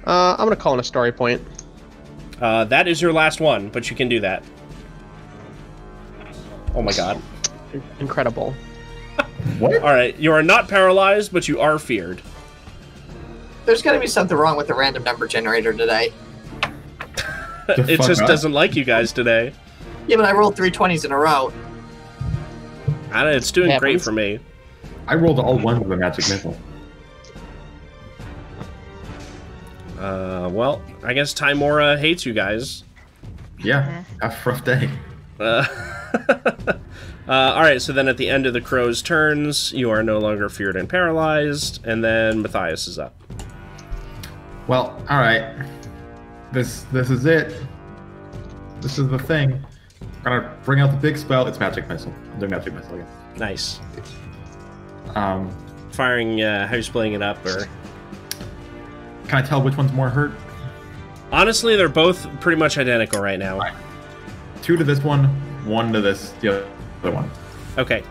I'm gonna call in a story point. That is your last one, but you can do that. Oh my god. Incredible. What? Alright, you are not paralyzed, but you are feared. There's got to be something wrong with the random number generator today. It just doesn't like you guys today. Yeah, but I rolled 3 20s in a row. I don't know, it's doing great for me. I rolled all ones with a magic missile. Well, I guess Timora hates you guys. Yeah, have a rough day. Alright, so then at the end of the crow's turns, you are no longer feared and paralyzed, and then Matthias is up. Well, alright. This is it. This is the thing. I'm gonna bring out the big spell. It's magic missile. I'm doing magic missile again. Nice. Um, Firing, how you splitting it up, or... Can I tell which one's more hurt? Honestly, they're both pretty much identical right now. Right. 2 to this one, 1 to this, the other one. Okay.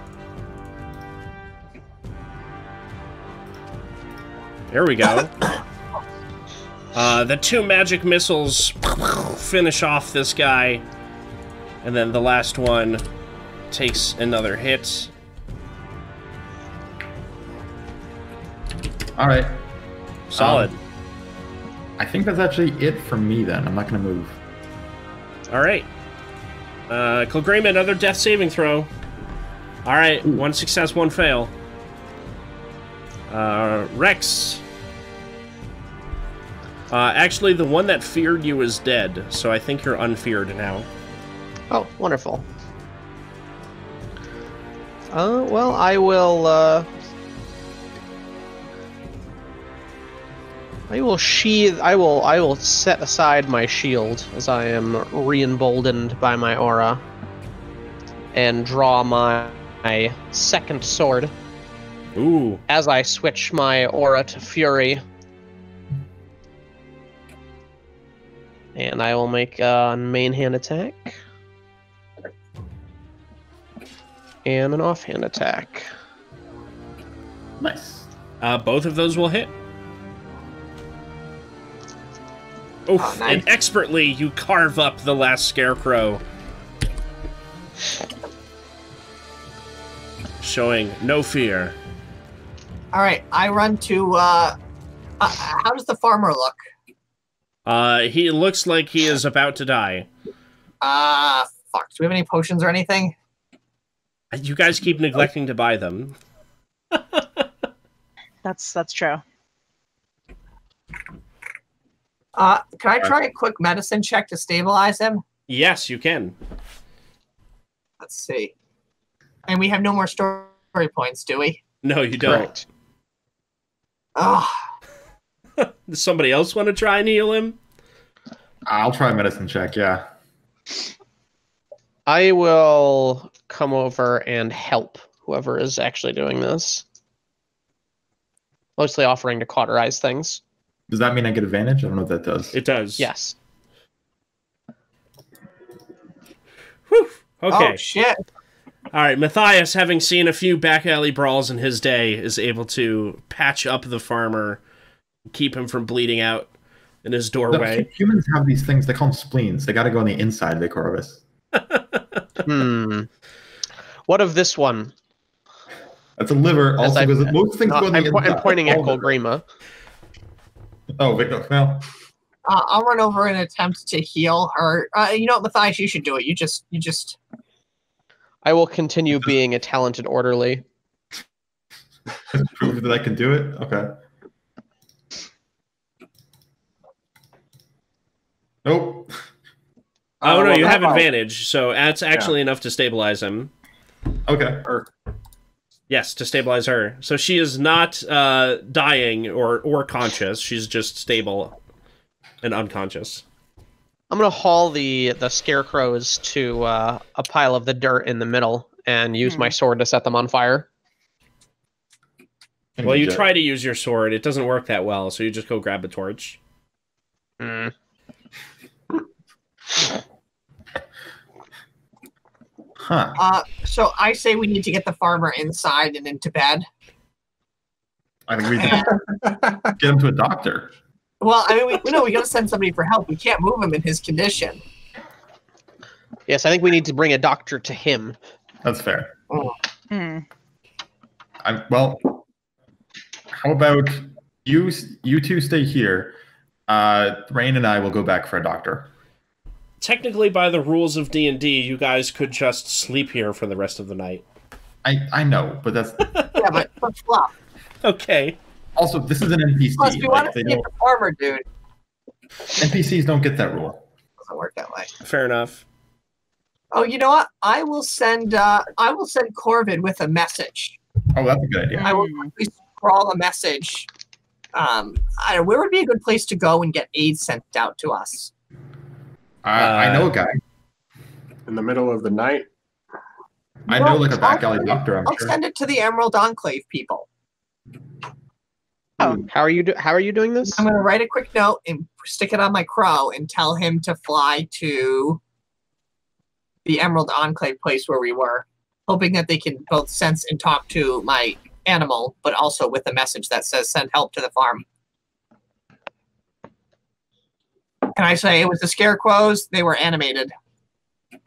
There we go. The 2 magic missiles finish off this guy, and then the last one takes another hit. Alright. Solid. I think that's actually it for me then. I'm not gonna move. Alright. Kilgrima, another death saving throw. Alright, 1 success, 1 fail. Rex. Actually, the one that feared you is dead, so I think you're unfeared now. Oh, wonderful. Well, I will sheathe. I will set aside my shield as I am re-emboldened by my aura, and draw my second sword. Ooh. As I switch my aura to fury, and I will make a main hand attack and an offhand attack. Nice. Both of those will hit. Oof, Oh, nice. and expertly you carve up the last scarecrow. Showing no fear. All right, I run to. How does the farmer look? He looks like he is about to die. Fuck. Do we have any potions or anything? You guys keep neglecting to buy them. That's true. Can I try a quick medicine check to stabilize him? Yes, you can. Let's see. And we have no more story points, do we? No, you don't. Correct. Oh, Does somebody else want to try and heal him? I'll try a medicine check, yeah. I will come over and help whoever is actually doing this. Mostly offering to cauterize things. Does that mean I get advantage? I don't know what that does. It does. Yes. Whew. Okay. Oh, shit. All right, Matthias, having seen a few back alley brawls in his day, is able to patch up the farmer, keep him from bleeding out in his doorway. Humans have these things, they call them spleens. They gotta go on the inside of the Corvus. What of this one? That's a liver. Also, because most things go on the inside. I'm pointing at Kilgrima. Oh, Victor, no. I'll run over and attempt to heal her. You know what, Matthias, you should do it. You just. I will continue being a talented orderly. Prove that I can do it? Okay. Nope. Oh, no, well, you have how about- advantage, so that's actually enough to stabilize him. Okay. Yes, to stabilize her. So she is not dying or conscious. She's just stable and unconscious. I'm gonna haul the scarecrows to a pile of the dirt in the middle and use my sword to set them on fire. Well, you try to use your sword. It doesn't work that well, so you just go grab a torch. Mm. Huh. So I say we need to get the farmer inside and into bed. I think we can get him to a doctor. Well, I mean, we got to send somebody for help. We can't move him in his condition. Yes, I think we need to bring a doctor to him. That's fair. Hmm. Well, how about you two stay here? Rain and I will go back for a doctor. Technically, by the rules of D&D, you guys could just sleep here for the rest of the night. I know, but that's... Yeah, but fluff. Okay. Also, this is an NPC. Plus, we want to get the farmer, dude. NPCs don't get that rule. Doesn't work that way. Fair enough. Oh, you know what? I will send Corvid with a message. Oh, that's a good idea. I will quickly scrawl a message. Where would be a good place to go and get aid sent out to us? I know a guy. In the middle of the night? I know like a back alley doctor, I'm I'll sure. send it to the Emerald Enclave people. Oh, how are you doing this? I'm going to write a quick note and stick it on my crow and tell him to fly to the Emerald Enclave place where we were, hoping that they can both sense and talk to my animal, but also with a message that says send help to the farm. Can I say it was the scarecrows? They were animated. And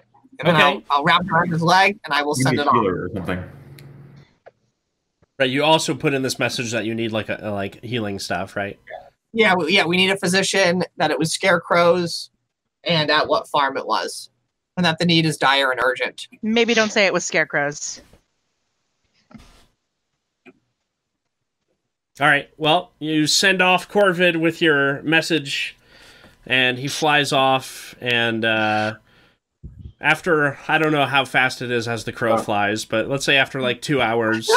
then Okay. I'll wrap it around his leg and I will send it on. Healer or something. Right, you also put in this message that you need like healing stuff, right? Yeah, we need a physician, that it was scarecrows, and at what farm it was. And that the need is dire and urgent. Maybe don't say it was scarecrows. All right, well, you send off Corvid with your message, and he flies off, and after, I don't know how fast it is as the crow flies, but let's say after like 2 hours...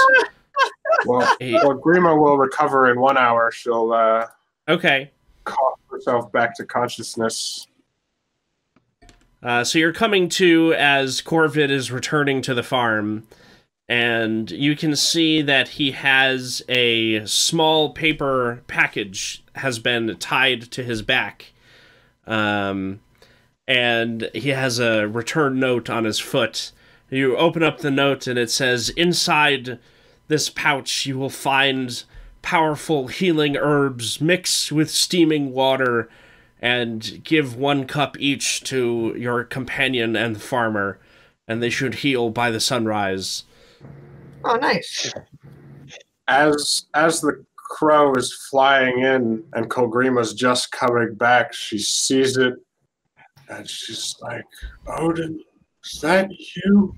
Well, Grima will recover in 1 hour. She'll Okay. cough herself back to consciousness. So you're coming to as Corvid is returning to the farm, and you can see that he has a small paper package has been tied to his back. And he has a return note on his foot. You open up the note and it says, inside this pouch you will find powerful healing herbs mixed with steaming water, and give 1 cup each to your companion and the farmer, and they should heal by the sunrise. Oh, nice. As the crow is flying in and Kolgrima's just coming back, she sees it and she's like, Odin, is that you?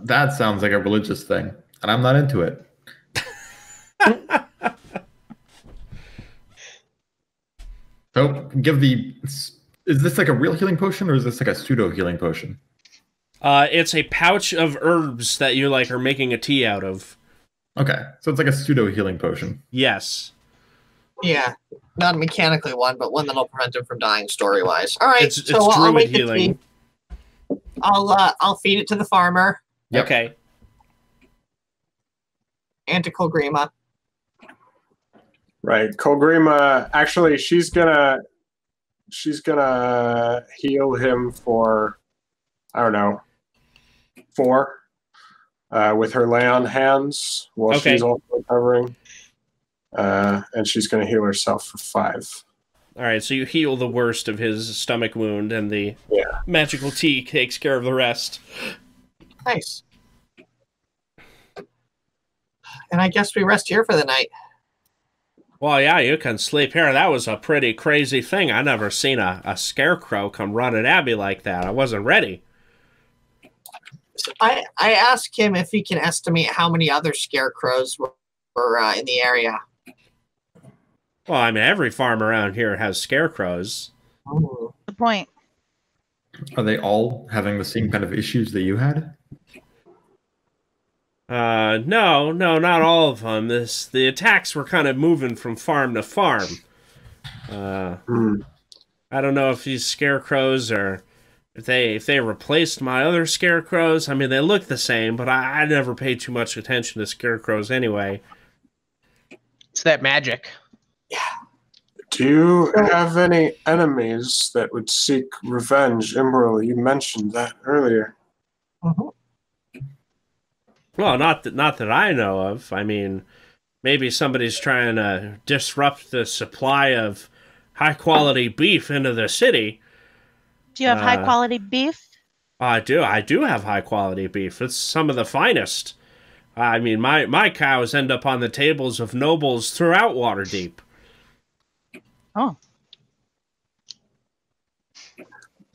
That sounds like a religious thing, and I'm not into it. So, is this like a real healing potion, or is this like a pseudo healing potion? It's a pouch of herbs that you are making a tea out of. Okay, so it's like a pseudo healing potion. Yes. Yeah, not a mechanically one, but one that'll prevent him from dying story-wise. All right, It's so I'll druid make the healing. tea. I'll feed it to the farmer Yep. Okay. and to Kolgrima. Right. Kolgrima, actually, she's gonna heal him for, I don't know, 4 with her lay on hands while Okay. she's also recovering. And she's going to heal herself for 5. All right, so you heal the worst of his stomach wound, and the magical tea takes care of the rest. Nice. And I guess we rest here for the night. Well, yeah, you can sleep here. That was a pretty crazy thing. I never seen a scarecrow come running at me like that. I wasn't ready. I asked him if he can estimate how many other scarecrows were in the area. Well, I mean, every farm around here has scarecrows. Ooh. Good point. Are they all having the same kind of issues that you had? No, not all of them. The attacks were kind of moving from farm to farm. I don't know if these scarecrows are if they replaced my other scarecrows. I mean, they look the same, but I never paid too much attention to scarecrows anyway. It's that magic. Do you have any enemies that would seek revenge? Emerald, you mentioned that earlier. Well, not that I know of. I mean, maybe somebody's trying to disrupt the supply of high-quality beef into the city. Do you have high quality beef? I do have high-quality beef. It's some of the finest. I mean, my cows end up on the tables of nobles throughout Waterdeep. Oh.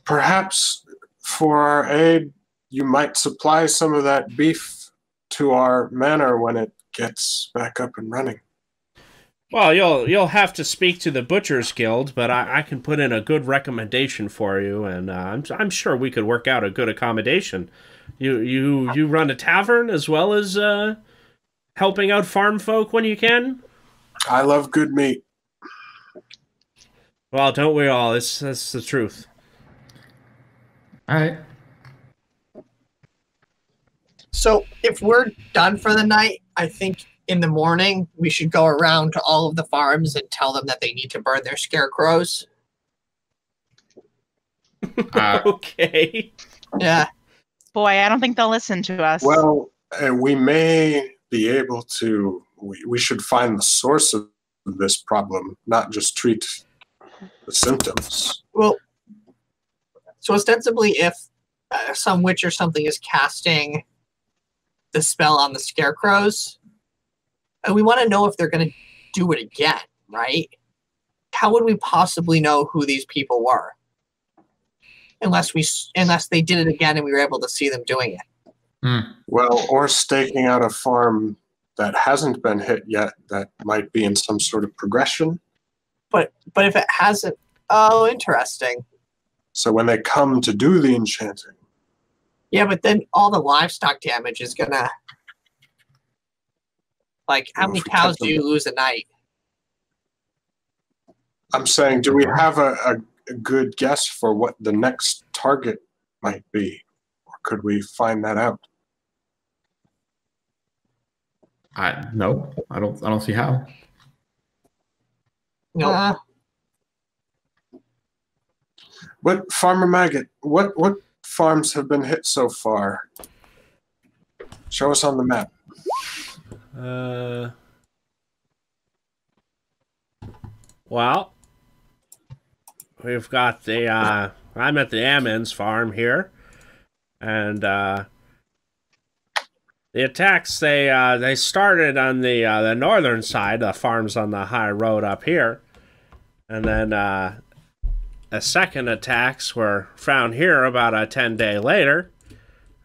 Perhaps for our aid, you might supply some of that beef to our manor when it gets back up and running. Well, you'll have to speak to the Butchers Guild, but I can put in a good recommendation for you, and I'm sure we could work out a good accommodation. You run a tavern as well as helping out farm folk when you can? I love good meat. Well, don't we all? That's the truth. All right. So if we're done for the night, I think in the morning we should go around to all of the farms and tell them that they need to burn their scarecrows. Okay. Yeah. Boy, I don't think they'll listen to us. Well, we may be able to... We should find the source of this problem, not just treat the symptoms. Well, so ostensibly if some witch or something is casting the spell on the scarecrows, and we want to know if they're going to do it again, right? How would we possibly know who these people were? Unless they did it again and we were able to see them doing it. Well, or staking out a farm that hasn't been hit yet that might be in some sort of progression. But if it hasn't, oh, interesting. So when they come to do the enchanting. Yeah, but then all the livestock damage is gonna... Like, how many cows do you lose a night? I'm saying, do we have a good guess for what the next target might be? Or could we find that out? No, I don't see how. No. What Farmer Maggot? What farms have been hit so far? Show us on the map. Well, we've got the I'm at the Ammons farm here, and the attacks they started on the northern side, the farms on the high road up here, and then the second attacks were found here about a 10-day later,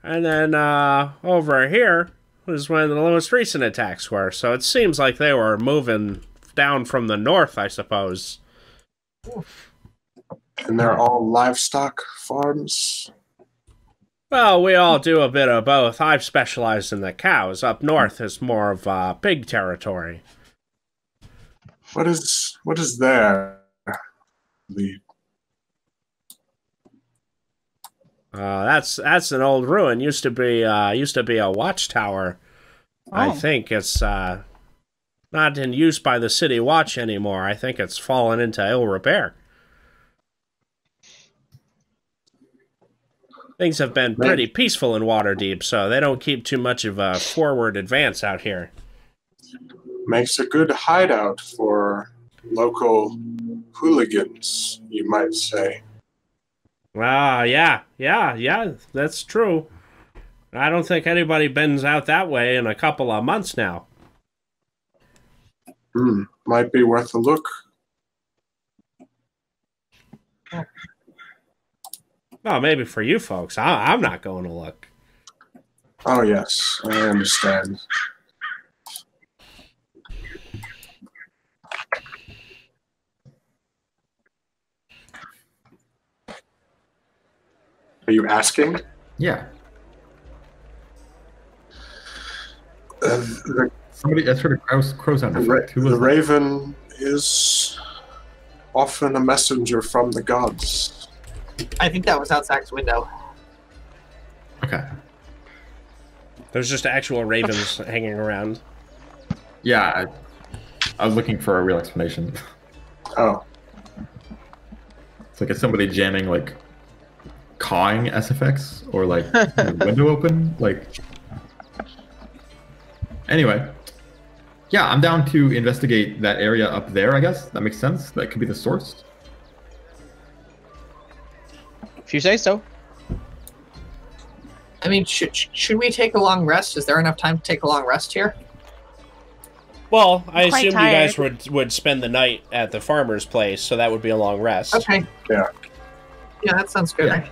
and then over here was when the most recent attacks were. So it seems like they were moving down from the north, I suppose. And they're all livestock farms? Well, we all do a bit of both. I've specialized in the cows. Up north is more of pig territory. What is there? That's an old ruin. Used to be a watchtower. Oh. I think it's not in use by the city watch anymore. I think it's fallen into ill repair. Things have been pretty peaceful in Waterdeep, so they don't keep too much of a forward advance out here. Makes a good hideout for local hooligans, you might say. Yeah, that's true. I don't think anybody bends out that way in a couple of months now. Might be worth a look. Well, maybe for you folks. I'm not going to look. Oh, yes, I understand. Are you asking? Yeah. The Somebody, that's sort of crows on the Raven is often a messenger from the gods. I think that was out Zach's window. Okay. There's just actual ravens hanging around. Yeah, I was looking for a real explanation. Oh. It's like, is somebody jamming, like, cawing SFX? Or, like, the window open? Like... Anyway. Yeah, I'm down to investigate that area up there, I guess. That makes sense. That could be the source. If you say so. I mean, should we take a long rest? Is there enough time to take a long rest here? Well, I Quite assumed you guys tired. would spend the night at the farmer's place, so that would be a long rest. Okay. Yeah. Yeah, that sounds good. Yeah.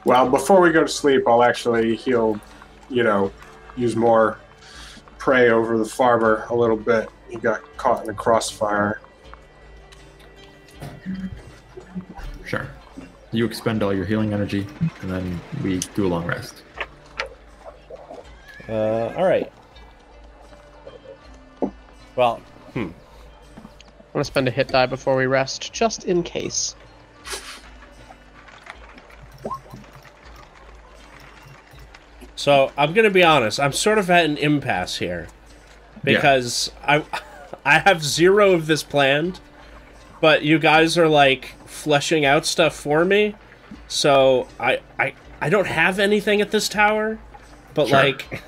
Well, before we go to sleep, I'll actually heal, use more prey over the farmer a little bit. He got caught in a crossfire. Sure. You expend all your healing energy, and then we do a long rest. All right. Well, I'm gonna spend a hit die before we rest, just in case. So I'm gonna be honest. I'm sort of at an impasse here because I have 0 of this planned, but you guys are like fleshing out stuff for me. So I don't have anything at this tower, but Sure. like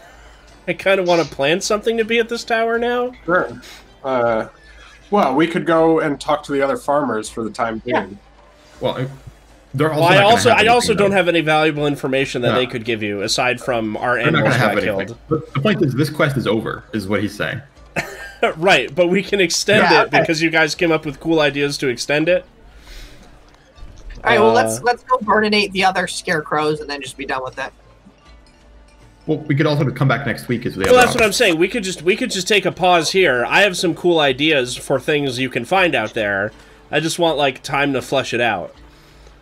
I kind of want to plan something to be at this tower now. Sure. Well, we could go and talk to the other farmers for the time being. Well, they're also Well, not gonna have I anything, also don't though. have any valuable information that No. they could give you aside from our They're not animals gonna have got anything. killed. But the point is, this quest is over, is what he's saying. Right, but we can extend Yeah, it okay. because you guys came up with cool ideas to extend it. All right. Well, Uh, let's go burninate the other scarecrows and then just be done with that. Well, we could also come back next week as the Well, other that's what I'm option. saying. We could just take a pause here. I have some cool ideas for things you can find out there. I just want like time to flesh it out.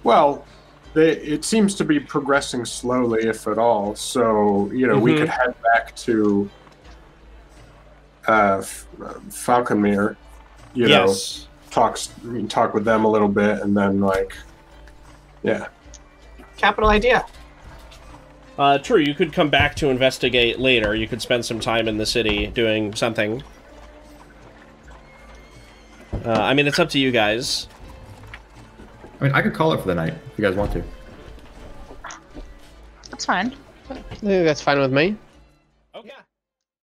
Well, it seems to be progressing slowly, if at all. So, we could head back to Falconmere, Yes. talk with them a little bit, and then, yeah. Capital idea. True. You could come back to investigate later. You could spend some time in the city doing something. I mean, it's up to you guys. I mean, I could call it for the night, if you guys want to. That's fine. I think that's fine with me.